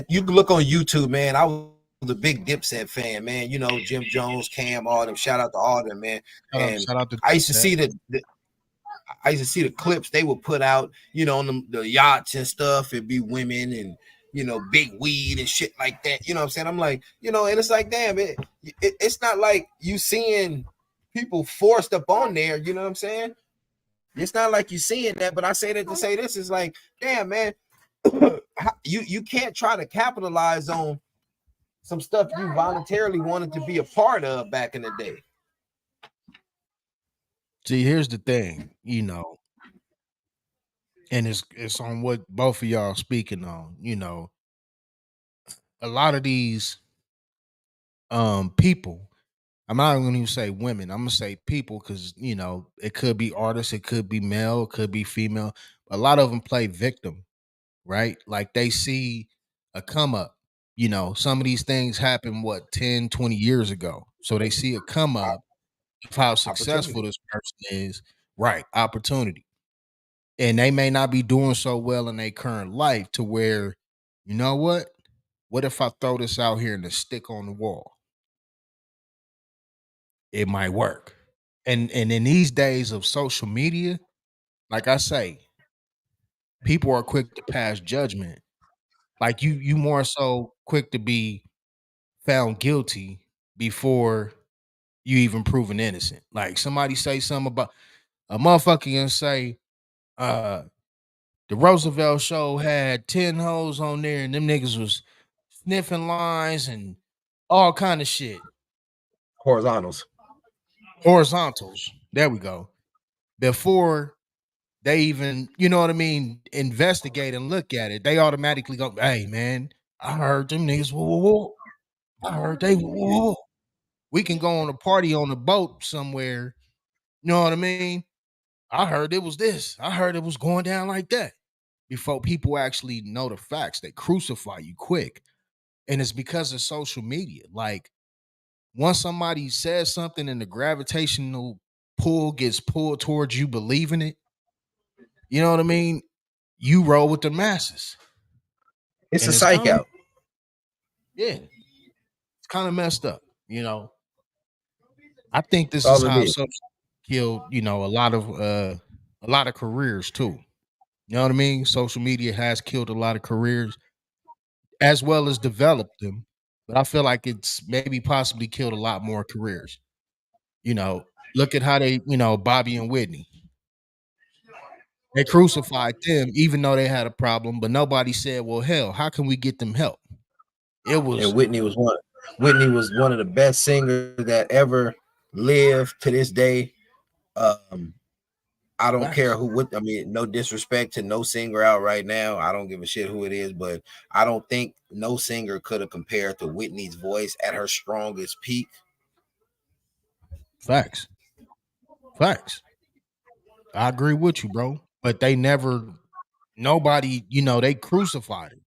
you can look on YouTube, man. I was a big Dipset fan, man. Jim Jones, Cam, all them. Shout out to all them, man. Shout out to I used to Dipset. see the clips they would put out, on the yachts and stuff. It'd be women and big weed and shit like that. You know what I'm saying? I'm like, and it's like, damn, it's not like you seeing people forced up on there. You know what I'm saying? It's not like you seeing that, but I say that to say this is like, damn, man, you can't try to capitalize on some stuff you voluntarily wanted to be a part of back in the day. See, here's the thing, and it's on what both of y'all speaking on. A lot of these people, I'm not going to say women, I'm going to say people, because it could be artists, it could be male, it could be female. A lot of them play victim, right? Like they see a come up. Some of these things happened 10, 20 years ago. So they see a come up of how successful this person is, right? Opportunity. And they may not be doing so well in their current life to where, you know what? What if I throw this out here and the stick on the wall? It might work. And in these days of social media, like I say, people are quick to pass judgment. Like you more so quick to be found guilty before you even proven innocent. Like somebody say something about a motherfucker can say, the Roosevelt show had 10 hoes on there and them niggas was sniffing lines and all kind of shit. Horizontals. There we go. Before they even, investigate and look at it, they automatically go, hey man, I heard them niggas, whoa. I heard they, whoa. We can go on a party on a boat somewhere. You know what I mean? I heard it was this. I heard it was going down like that. Before people actually know the facts, they crucify you quick. And it's because of social media. Like, once somebody says something and the gravitational pull gets pulled towards you believing it, you know what I mean? You roll with the masses. It's And a psych out. Yeah, it's kind of messed up. I think That's this is all it how is. social killed, a lot of careers too. You know what I mean? Social media has killed a lot of careers as well as developed them. But I feel like it's maybe possibly killed a lot more careers. You know, look at how Bobby and Whitney. They crucified them even though they had a problem, but nobody said, well, hell, how can we get them help? It And was Whitney was one of the best singers that ever lived to this day. Um, I don't care facts. who I mean, no disrespect to no singer out right now. I don't give a shit who it is, but I don't think no singer could have compared to Whitney's voice at her strongest peak. Facts. Facts. I agree with you, bro. But nobody, they crucified her.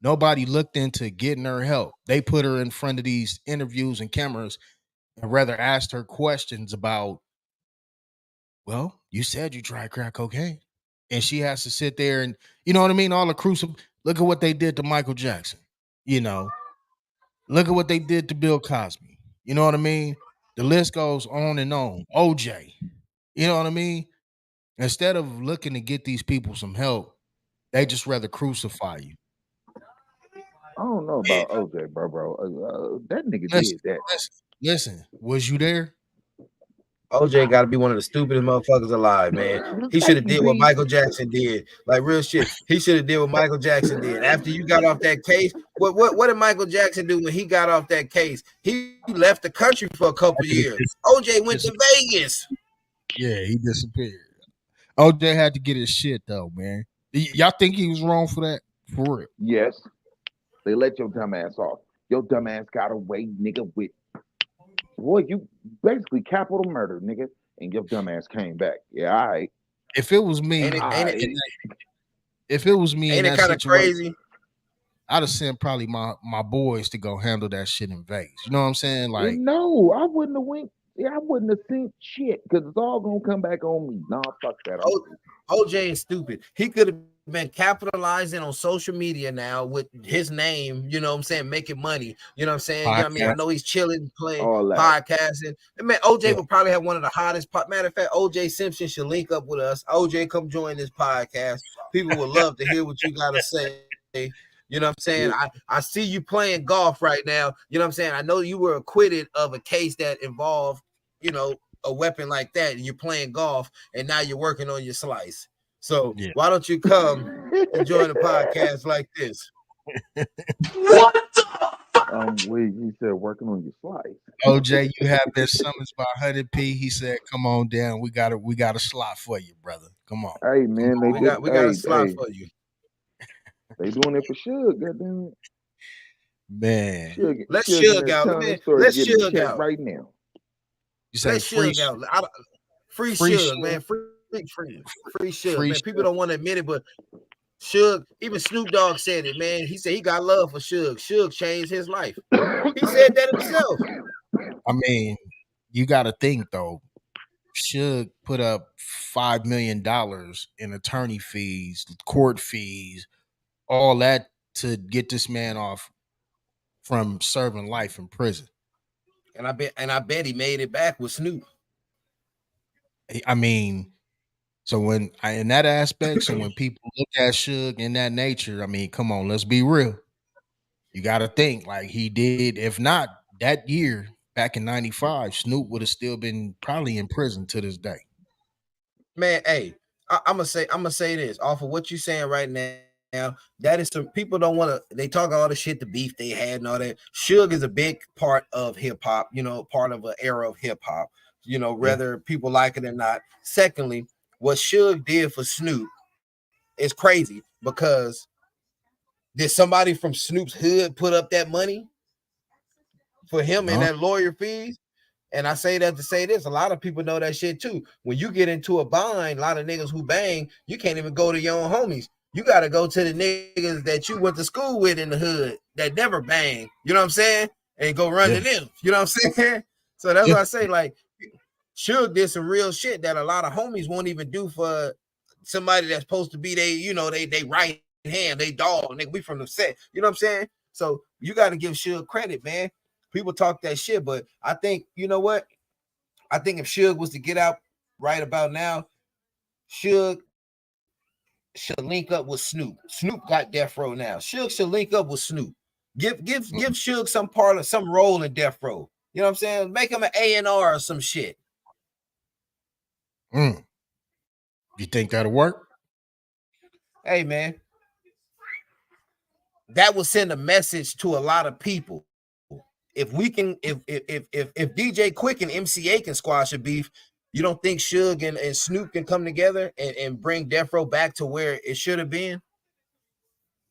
Nobody looked into getting her help. They put her in front of these interviews and cameras and rather asked her questions about, well, you said you tried crack cocaine. And she has to sit there and, you know what I mean? All the look at what they did to Michael Jackson. You know, look at what they did to Bill Cosby. You know what I mean? The list goes on and on. OJ. You know what I mean? Instead of looking to get these people some help, they just rather crucify you. I don't know Yeah. about OJ, bro. That nigga Listen, did that. listen. Was you there? OJ got to be one of the stupidest motherfuckers alive, man. He should Thank have you, did what P. Michael Jackson did, like real shit. He should have did what Michael Jackson did. After you got off that case, what did Michael Jackson do when he got off that case? He left the country for a couple years. OJ went to Vegas. Yeah, he disappeared. OJ had to get his shit though, man. Y'all think he was wrong for that? For real? Yes, they let your dumb ass off. Your dumb ass got away, nigga, with boy, you basically capital murder, nigga, and your dumb ass came back. Yeah, all right. If it was me, Ain't it? All Ain't it? right. if it was me in Ain't it that kind of situation, crazy? I'd have sent probably my boys to go handle that shit in Vegas. You know what I'm saying? Like, No, I wouldn't have went. Yeah, I wouldn't have seen shit because it's all gonna come back on me. Nah, fuck that. I'm OJ is stupid. He could have been capitalizing on social media now with his name, you know what I'm saying, making money. You know what I'm saying? You know what I mean? I podcast. know he's chilling, playing, all that. podcasting. And man, OJ Yeah. would probably have one of the hottest. Matter of fact, OJ Simpson should link up with us. OJ, come join this podcast. People would love to hear what you got to say. You know what I'm saying? I see you playing golf right now. You know what I'm saying? I know you were acquitted of a case that involved, a weapon like that, and you're playing golf, and now you're working on your slice. So Yeah. why don't you come and join a podcast like this? What the fuck? Wait, he said working on your slice. OJ, you have been summoned by 100P. He said, "Come on down. We got a slot for you, brother. Come on." Hey man, they did. We got a Hey, slot for you. they doing it for Suge. Goddamn it, Man, Let's Suge in Suge there out. telling Man, his story, let's getting a Suge check out. right now. you say Let's free, Suge out. Free free Suge, Suge, man. Free Suge, free man. People Suge. don't want to admit it, but Suge, even Snoop Dogg said it, man. He said he got love for Suge. Suge changed his life. He said that himself. I mean, you got to think though. Suge put up $5 million in attorney fees, court fees, all that to get this man off from serving life in prison. And I bet he made it back with Snoop. I mean, so in that aspect, so when people look at Suge in that nature, I mean, come on, let's be real. You got to think like he did. If not that year back in '95, Snoop would have still been probably in prison to this day. Man, hey, I'm gonna say this off of what you're saying right now. That is some people don't want to. They talk all the shit, the beef they had and all that. Suge is a big part of hip hop. Part of an era of hip hop. Whether people like it or not. Secondly, what Suge did for Snoop is crazy because did somebody from Snoop's hood put up that money for him and No, that lawyer fees? And I say that to say this, a lot of people know that shit too. When you get into a bind, a lot of niggas who bang, you can't even go to your own homies. You got to go to the niggas that you went to school with in the hood that never bang. You know what I'm saying? And go run yeah, to them. You know what I'm saying? So that's yeah, why I say, like, Suge did some real shit that a lot of homies won't even do for somebody that's supposed to be they right hand, they dog, nigga. We from the set. You know what I'm saying? So you got to give Suge credit, man. People talk that shit, but I think, you know what? I think if Suge was to get out right about now, Suge should link up with Snoop. Snoop got Death Row now. Suge should link up with Snoop. Give Suge some part of some role in Death Row. You know what I'm saying? Make him an A&R or some shit. You think that'll work? Hey, man, that will send a message to a lot of people. If we can, if DJ Quick and MCA can squash a beef, you don't think Suge and Snoop can come together and bring Death Row back to where it should have been?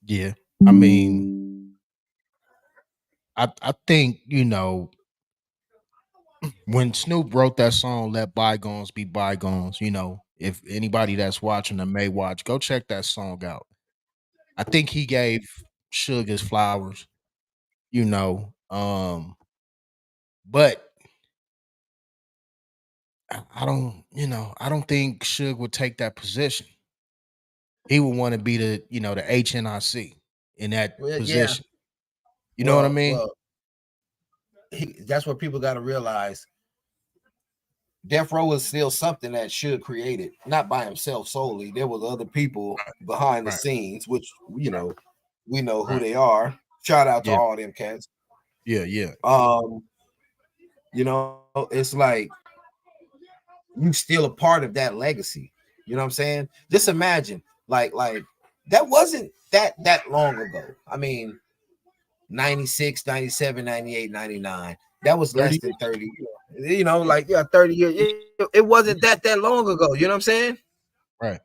Yeah. I mean, I think, you know, when Snoop wrote that song, Let Bygones Be Bygones, you know, if anybody that's watching or may watch, go check that song out. I think he gave Suge his flowers, you know. But I don't, you know, I don't think Suge would take that position. He would want to be the, you know, the HNIC in that position. You know what I mean? Well, that's what people got to realize. Death Row is still something that Suge created, not by himself solely. There was other people behind the scenes, which, you know, we know who they are. Shout out to all them cats. Yeah. You know, it's like you still a part of that legacy. You know what I'm saying? Just imagine, like that wasn't that long ago. I mean, 96, 97, 98, 99. That was less than 30. You know, like 30 years. It wasn't that long ago. You know what I'm saying? Right.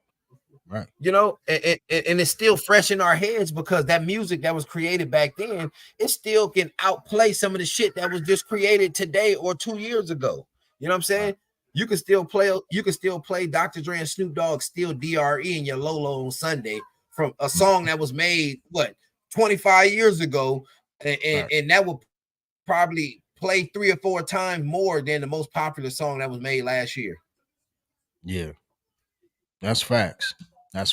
You know, and it's still fresh in our heads because that music that was created back then, it still can outplay some of the shit that was just created today or 2 years ago. You know what I'm saying? Right. You can still play Dr. Dre and Snoop Dogg Still DRE in your Lolo on Sunday from a song that was made 25 years ago, and that will probably play 3 or 4 times more than the most popular song that was made last year. Yeah. That's facts. I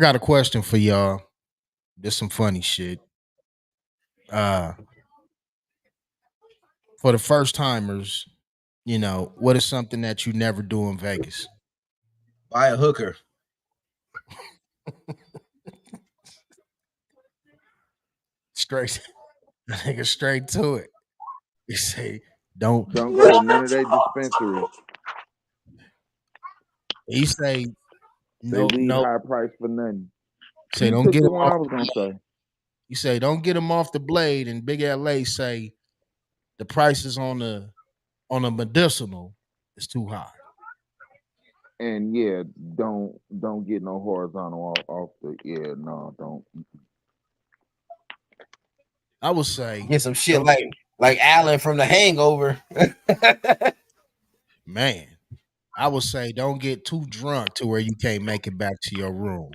got a question for y'all. There's some funny shit. For the first timers, you know, what is something that you never do in Vegas? Buy a hooker. Straight to it. You say, don't go to none of their dispensaries. He say, they leave high price for nothing. Say, don't get the him one off. I was gonna say. You say, don't get him off the blade, and Big LA say the prices on the medicinal is too high. And don't get no horizontal off the don't. I would say get some shit like Alan from The Hangover. Man, I would say don't get too drunk to where you can't make it back to your room.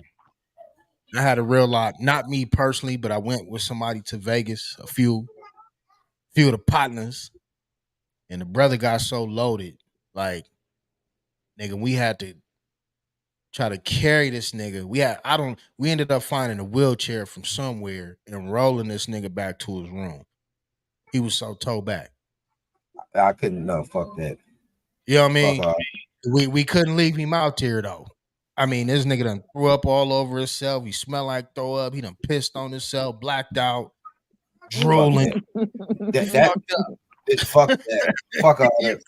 I had a real lot, not me personally, but I went with somebody to Vegas, a few of the partners, and the brother got so loaded, like, nigga, we had to try to carry this nigga. We ended up finding a wheelchair from somewhere and rolling this nigga back to his room. He was so toe back. I couldn't fuck that. You know what I mean? We couldn't leave him out there though. I mean, this nigga done threw up all over himself. He smelled like throw up. He done pissed on himself, blacked out, drooling. Fuck that. Fuck all that.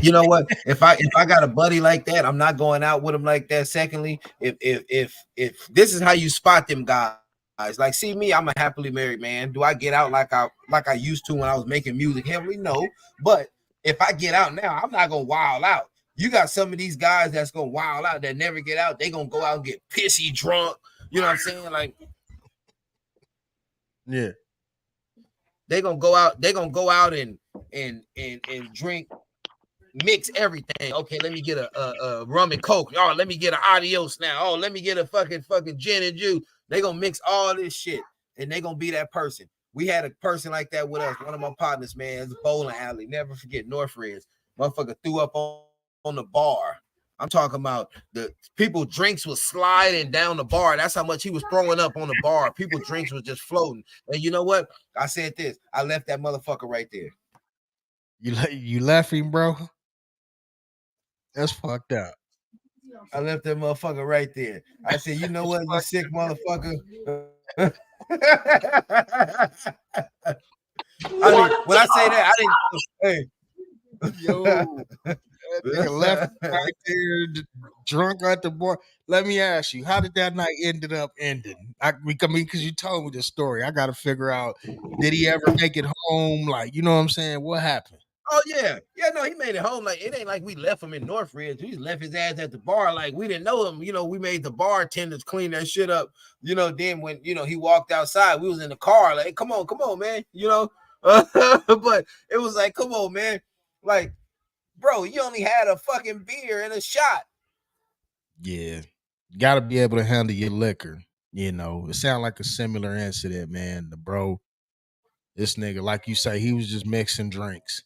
You know what? If I got a buddy like that, I'm not going out with him like that. Secondly, if this is how you spot them guys, like, see me, I'm a happily married man. Do I get out like I used to when I was making music heavily? No. But if I get out now, I'm not gonna wild out. You got some of these guys that's gonna wild out that never get out. They gonna go out and get pissy drunk. You know what I'm saying? Like, yeah. They're gonna go out and drink, mix everything. Okay, let me get a rum and coke. Oh, let me get an adios now. Oh, let me get a fucking gin and juice. They gonna mix all this shit and they gonna be that person. We had a person like that with us. One of my partners, man, it's a bowling alley. Never forget, Northridge. Motherfucker threw up on the bar. I'm talking about the people drinks was sliding down the bar. That's how much he was throwing up on the bar. People drinks was just floating. And you know what? I said this. I left that motherfucker right there. You left him, bro? That's fucked up. I left that motherfucker right there. I said, you know what, you sick motherfucker. I mean, when I say that, I didn't. Hey, Yo, that nigga left right there, drunk at the bar. Let me ask you, how did that night ended up ending? I mean, because you told me the story. I got to figure out, did he ever make it home? Like, you know what I'm saying? What happened? Oh yeah. No, he made it home. Like it ain't like we left him in Northridge. We left his ass at the bar. Like we didn't know him. You know, we made the bartenders clean that shit up. You know, then when he walked outside, we was in the car. Like, come on, man. You know, but it was like, come on, man. Like, bro, you only had a fucking beer and a shot. Yeah, got to be able to handle your liquor. You know, it sounded like a similar incident, man. The bro, this nigga, like you say, he was just mixing drinks.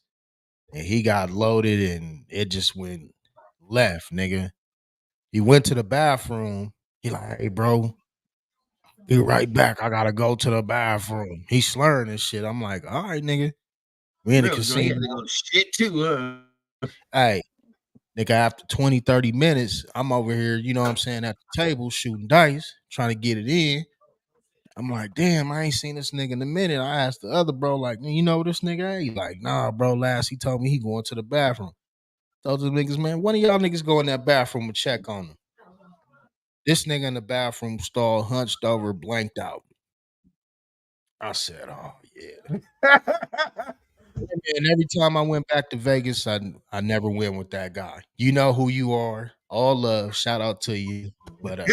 And he got loaded and it just went left, nigga. He went to the bathroom. He like, hey, bro, be right back. I gotta go to the bathroom. He slurring and shit. I'm like, all right, nigga. We in the Real drunk. He casino. had to go shit too. Hey, nigga, after 20, 30 minutes, I'm over here, you know what I'm saying, at the table shooting dice, trying to get it in. I'm like, damn, I ain't seen this nigga in a minute. I asked the other bro, like, you know this nigga? He like, nah, bro, last he told me he going to the bathroom. Told the niggas, man, one of y'all niggas go in that bathroom and check on him. This nigga in the bathroom stall, hunched over, blanked out. I said, oh, yeah. And every time I went back to Vegas, I never went with that guy. You know who you are. All love. Shout out to you. But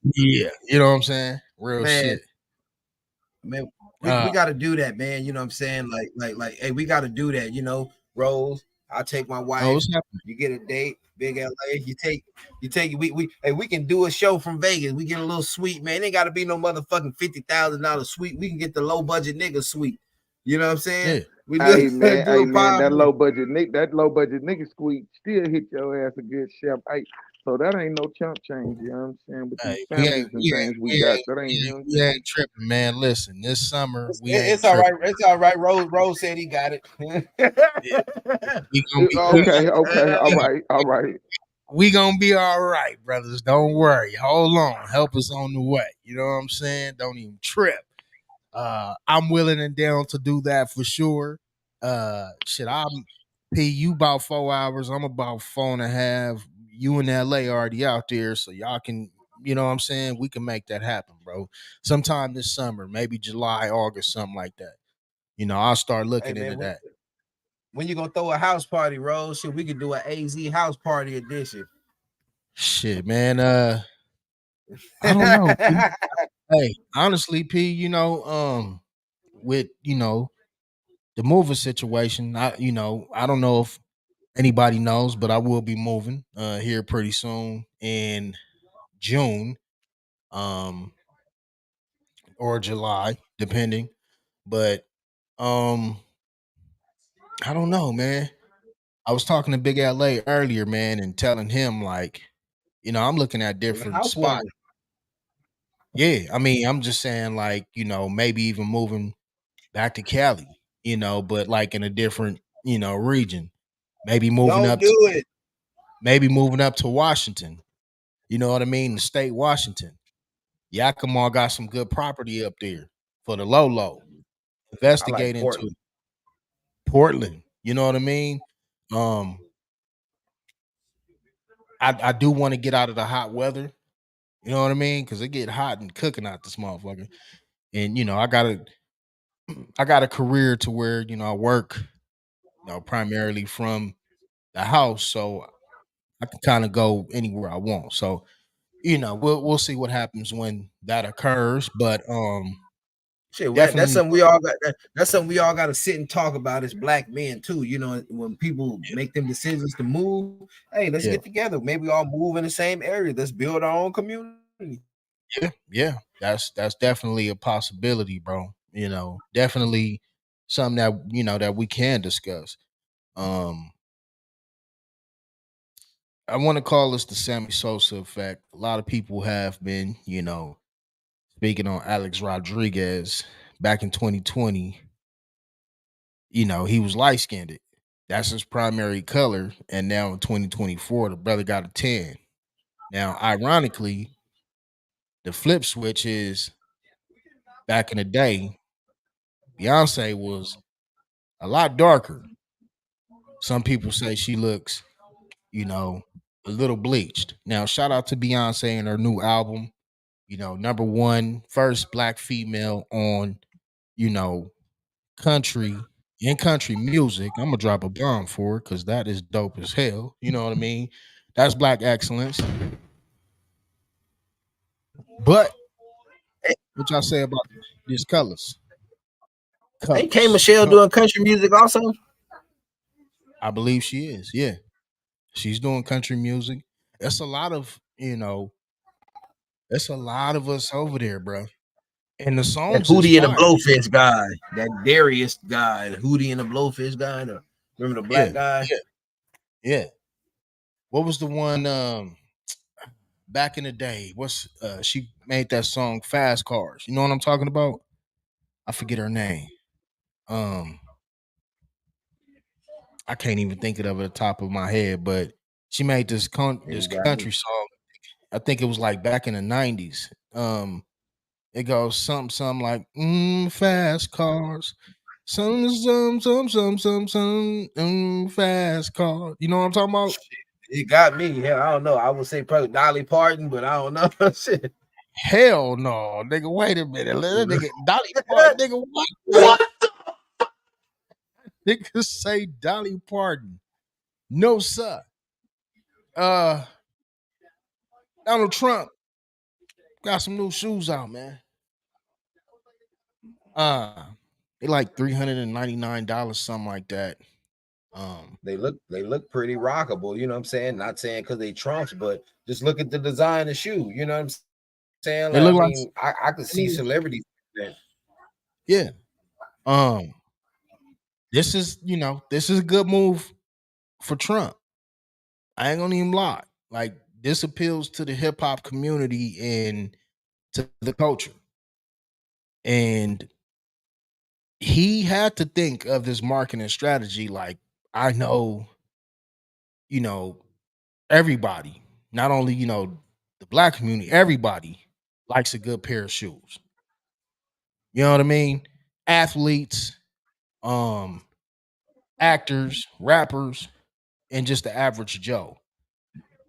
yeah, you know what I'm saying? Real Man, shit. man, we got to do that, man. You know what I'm saying? Like, hey, we got to do that. You know, Rose. I'll take my wife. what's happening? You get a date, big LA. You take. We can do a show from Vegas. We get a little suite, man. It ain't got to be no motherfucking $50,000 suite. We can get the low budget nigga suite. You know what I'm saying? Yeah. We Hey do, man, do a that pop. low budget nigga squeak still hit your ass a good chef. Hey, so that ain't no chump change, you know what I'm saying? With these Hey, families and things we got, that ain't, you know what I'm we saying? ain't tripping, man. Listen, this summer we ain't It's all right. tripping. It's all right. Rose said he got it. Yeah. We gonna be Okay, all right. we gonna be all right, brothers. Don't worry. Hold on. Help us on the way. You know what I'm saying? Don't even trip. I'm willing and down to do that for sure. Shit, I'm you about 4 hours. I'm about 4.5. You in LA already out there, so y'all can, you know what I'm saying? We can make that happen, bro. Sometime this summer, maybe July, August, something like that. You know, I'll start Hey looking into man, that. when you gonna throw a house party, Rose? Shit, we could do an AZ house party edition. Shit, man. I don't know. P. Hey, honestly, P, with the moving situation, I don't know if anybody knows, but I will be moving here pretty soon in June, um, or July, depending. But um, I don't know, man. I was talking to Big LA earlier, man, and telling him like, I'm looking at Bring a different spots. housewarming. Yeah, I mean, I'm just saying like, maybe even moving back to Cali, but like in a different, region. Maybe moving Don't up do to it. Washington. You know what I mean? The state Washington. Yakima got some good property up there for the low. I like Investigate into Portland. Portland. You know what I mean? Um, I do want to get out of the hot weather. You know what I mean? Because it get hot and cooking out this motherfucker. And I got a career to where I work, primarily from the house, so I can kind of go anywhere I want. So we'll see what happens when that occurs. But Shit, that's definitely, something we all got. That's something we all got to sit and talk about as black men too. You know, when people make them decisions to move, hey, let's yeah, get together. Maybe we all move in the same area. Let's build our own community. yeah. That's definitely a possibility, bro. Definitely something that that we can discuss. Um, I want to call this the Sammy Sosa effect. A lot of people have been, speaking on Alex Rodriguez back in 2020. He was light skinned. That's his primary color. And now in 2024, the brother got a 10. Now, ironically, the flip switch is back in the day, Beyonce was a lot darker. Some people say she looks, a little bleached. Now, shout out to Beyonce and her new album. Number one, first black female on, you know, country in country music. I'm gonna drop a bomb for it because that is dope as hell. You know what I mean? That's black excellence. But what y'all say about these colors? Ain't K Colors. Michelle doing country music also? I believe she is. Yeah, she's doing country music. It's a lot of it's a lot of us over there, bro. And the That songs is Hootie and the fire. Blowfish guy, that Darius guy, the Hootie and the Blowfish guy. Remember the Yeah, black guy? yeah, yeah. What was the one back in the day? What's she made that song Fast Cars? You know what I'm talking about? I forget her name. Um I can't even think of it at the top of my head, but she made this You got me. country song. I think it was like back in the 90s. It goes something like fast cars. Fast car. You know what I'm talking about? It got me. Hell, I don't know. I would say probably Dolly Parton, but I don't know. Shit. Hell no, nigga. Wait a minute. Nigga, Dolly Parton, nigga, what? Niggas say Dolly Parton. No, sir. Uh, Donald Trump got some new shoes out, man. Uh, they like $399, something like that. They look pretty rockable. You know what I'm saying? Not saying because they Trumps, but just look at the design of the shoe. You know what I'm saying? They Like, I look like, mean, I could see celebrities. yeah. Um, this is a good move for Trump. I ain't gonna even lie. Like, this appeals to the hip hop community and to the culture. And he had to think of this marketing strategy. Like, I know, you know, everybody, not only, the black community, everybody likes a good pair of shoes. You know what I mean? Athletes, um, actors, rappers, and just the average Joe.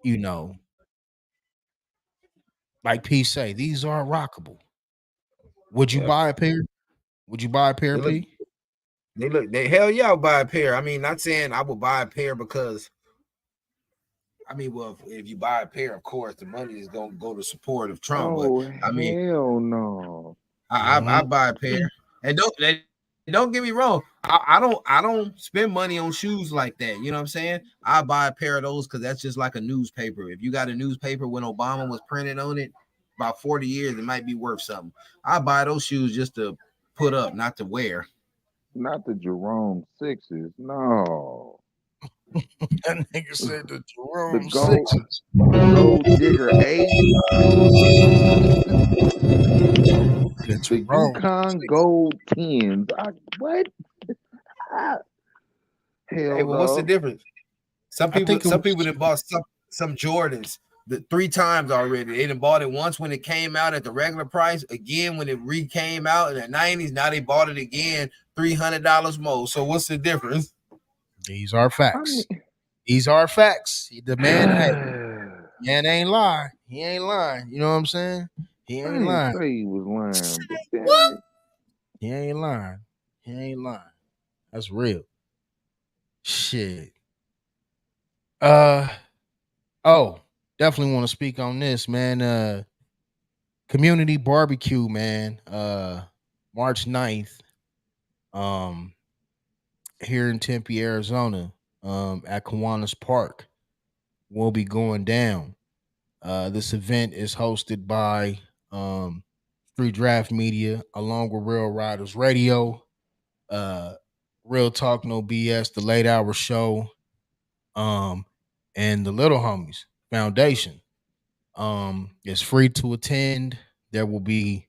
You know, like P say, these are rockable. Would you Yeah, buy a pair? Would you buy a pair, they look. P? They hell yeah, I'll buy a pair. I mean, not saying I would buy a pair because I mean, well, if you buy a pair, of course, the money is gonna go to support of Trump. But Oh I mean, hell no. I buy a pair, and don't get me wrong. I don't spend money on shoes like that. You know what I'm saying? I buy a pair of those because that's just like a newspaper. If you got a newspaper when Obama was printed on it, about 40 years, it might be worth something. I buy those shoes just to put up, not to wear. Not the Jerome Sixes. No. That nigga said the The Jerome gold Sixes. gold digger eight. The The Jerome Yukon Sixes. gold tens. What? Ah, Hey, hell well, what's the no. difference? I think it Some was people that bought some Jordans the 3 times already. They done bought it once when it came out at the regular price, again when it came out in the 90s. Now they bought it again $300 more. So what's the difference? these are I facts. mean These are facts. The man, hey, man ain't lying. He ain't lying. You know what I'm saying? He I ain't didn't lying. say he was lying, but damn it. He ain't lying. He ain't lying. That's real. Shit. Uh oh, definitely want to speak on this, man. Community barbecue, man. March 9th, um, here in Tempe, Arizona, at Kiwanis Park will be going down. This event is hosted by Street Draft Media along with Real Riders Radio, uh, Real Talk No BS, the Late Hour Show, um, and the Little Homies Foundation. It's free to attend. There will be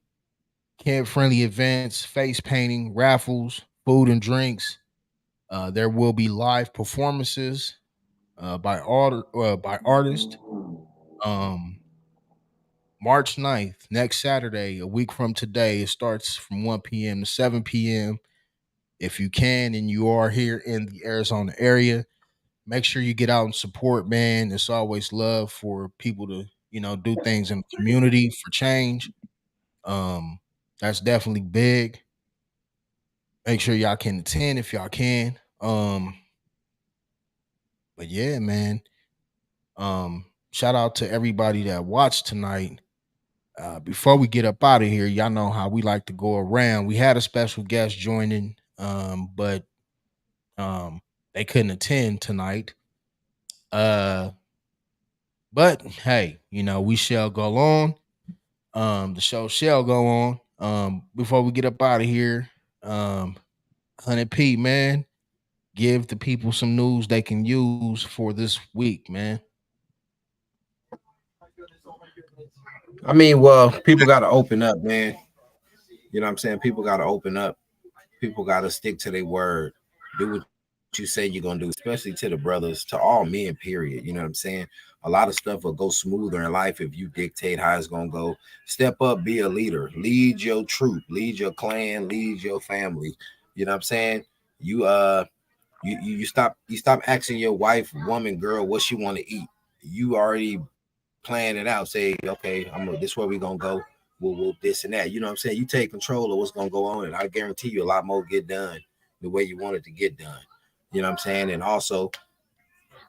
kid friendly events, face painting, raffles, food and drinks. There will be live performances by artists. Um, March 9th, next Saturday, a week from today, it starts from 1 p.m. to 7 p.m. If you can and you are here in the Arizona area, make sure you get out and support, man. It's always love for people to, do things in the community for change. Um, that's definitely big. Make sure y'all can attend if y'all can. But yeah, man. Shout out to everybody that watched tonight. Before we get up out of here, y'all know how we like to go around. We had a special guest joining, but they couldn't attend tonight. Uh, but hey, we shall go on. The show shall go on. Before we get up out of here, 100 P, man, give the people some news they can use for this week, man. I mean, well, people got to open up, man. You know what I'm saying? People got to open up. People got to stick to their word. Do what you say you're going to do, especially to the brothers, to all men, period. You know what I'm saying? A lot of stuff will go smoother in life if you dictate how it's going to go. Step up, be a leader. Lead your troop, lead your clan, lead your family. You know what I'm saying? You stop asking your wife, woman, girl, what she want to eat. You already plan it out. Say, okay, this where we gonna go. We'll this and that. You know what I'm saying? You take control of what's gonna go on, and I guarantee you a lot more get done the way you want it to get done. You know what I'm saying? And also,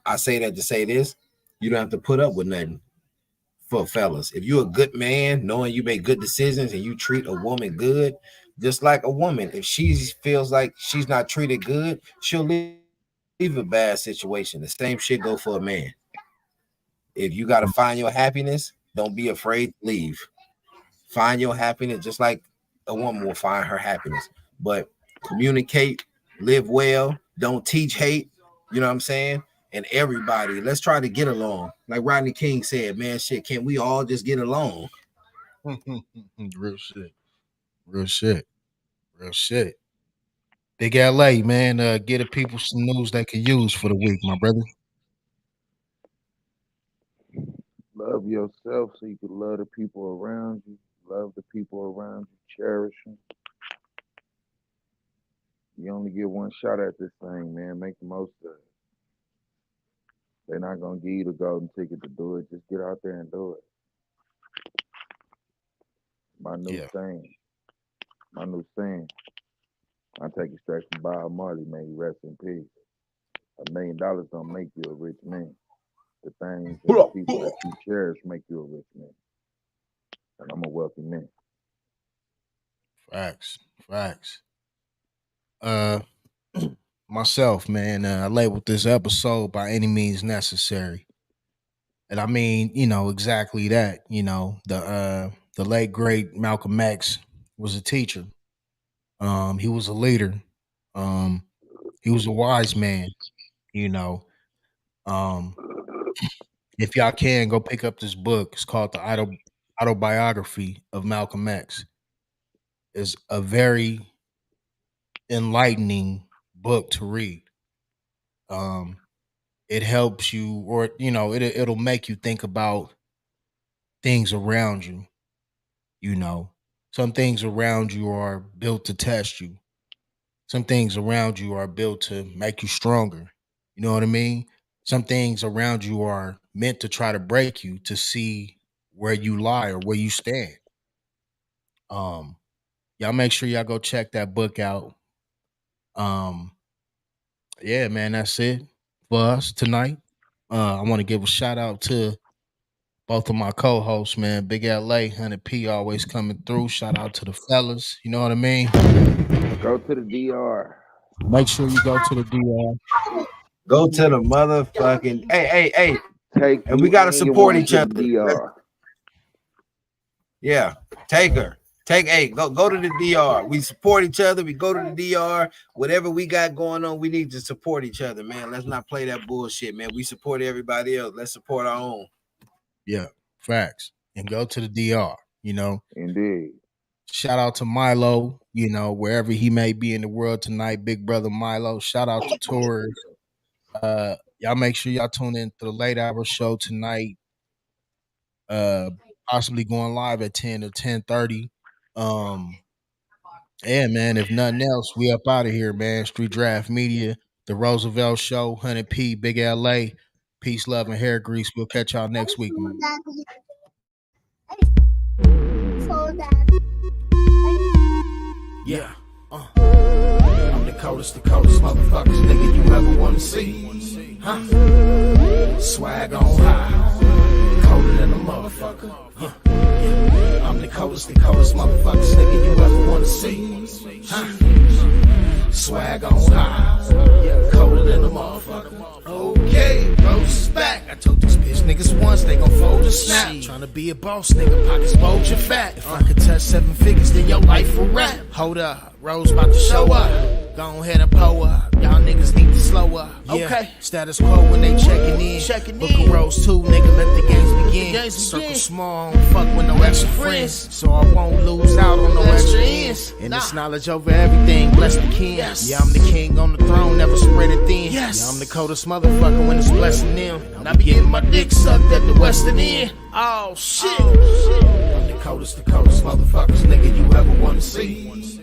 I say that to say this: you don't have to put up with nothing for fellas. If you're a good man, knowing you make good decisions and you treat a woman good, just like a woman, if she feels like she's not treated good, she'll leave a bad situation. The same shit go for a man. If you got to find your happiness, don't be afraid to leave. Find your happiness just like a woman will find her happiness. But communicate, live well, don't teach hate. You know what I'm saying? And everybody, let's try to get along. Like Rodney King said, man, shit, can we all just get along? Real shit. Real shit. Real shit. Big LA, man. Get the people some news they can use for the week, my brother. Love yourself so you can love the people around you. Love the people around you. Cherish them. You only get one shot at this thing, man. Make the most of it. They're not gonna give you the golden ticket to do it. Just get out there and do it. My new Yeah. saying. My new saying. I take it straight from Bob Marley, may he rest in peace. $1 million don't make you a rich man. The things and the people that you cherish make you a rich man. And I'm a wealthy man. Facts. Facts. Uh Myself, man, I labeled this episode by any means necessary. And I mean, exactly that. The late great Malcolm X was a teacher. He was a leader. Um, he was a wise man, you know. Um, if y'all can go pick up this book, it's called the Autobiography of Malcolm X. It's a very enlightening book to read. Um, it helps you, or it'll make you think about things around you. You know, some things around you are built to test you. Some things around you are built to make you stronger. You know what I mean? Some things around you are meant to try to break you to see where you lie or where you stand. Um, y'all make sure y'all go check that book out. Um, yeah, man, that's it for us tonight. I want to give a shout out to both of my co-hosts, man. Big LA, 100P always coming through. Shout out to the fellas. You know what I mean? Go to the DR. Make sure you go to the DR. Go to the motherfucking hey. Take And you we gotta and your support woman each to other. the DR. Yeah, take her. Go to the DR. We support each other. We go to the DR. Whatever we got going on, we need to support each other, man. Let's not play that bullshit, man. We support everybody else. Let's support our own. Yeah, facts. And go to the DR, you know. Indeed. Shout out to Milo, you know, wherever he may be in the world tonight, big brother Milo. Shout out to Torres. Y'all make sure y'all tune in to the late hour show tonight. Possibly going live at 10 or 10:30. Yeah, man. If nothing else, we up out of here, man. Street Draft Media, the Roosevelt Show, 100 P, Big LA. Peace, love, and hair grease. We'll catch y'all next week, man. Yeah, I'm the coldest motherfuckers, nigga, you ever wanna see. Huh? Swag on high, colder than a motherfucker. Huh? Yeah. I'm the coldest motherfuckers, nigga, you ever wanna see. Huh? Swag on high, colder than a motherfucker. Okay, Rose is back. I told these bitch niggas once they gon' fold a snap. Tryna be a boss, nigga, pockets bulge your fat. If I could touch 7 figures, then your life will rap. Hold up, Rose about to show up. Go ahead and pull up. Y'all niggas need to slow up. Yeah. Okay. Status quo when they checking in. Book a Rose 2, nigga, let the games begin. Circle small, don't fuck with no extra friends. So I won't lose out on no extra ends. And it's knowledge over everything, bless the king. Yes. Yeah, I'm the king on the throne, never spread it thin. Yes. Yeah, I'm the coldest motherfucker when it's blessing them. And I be getting my dick sucked at the western end. Oh shit. I'm the coldest motherfuckers, nigga, you ever wanna see.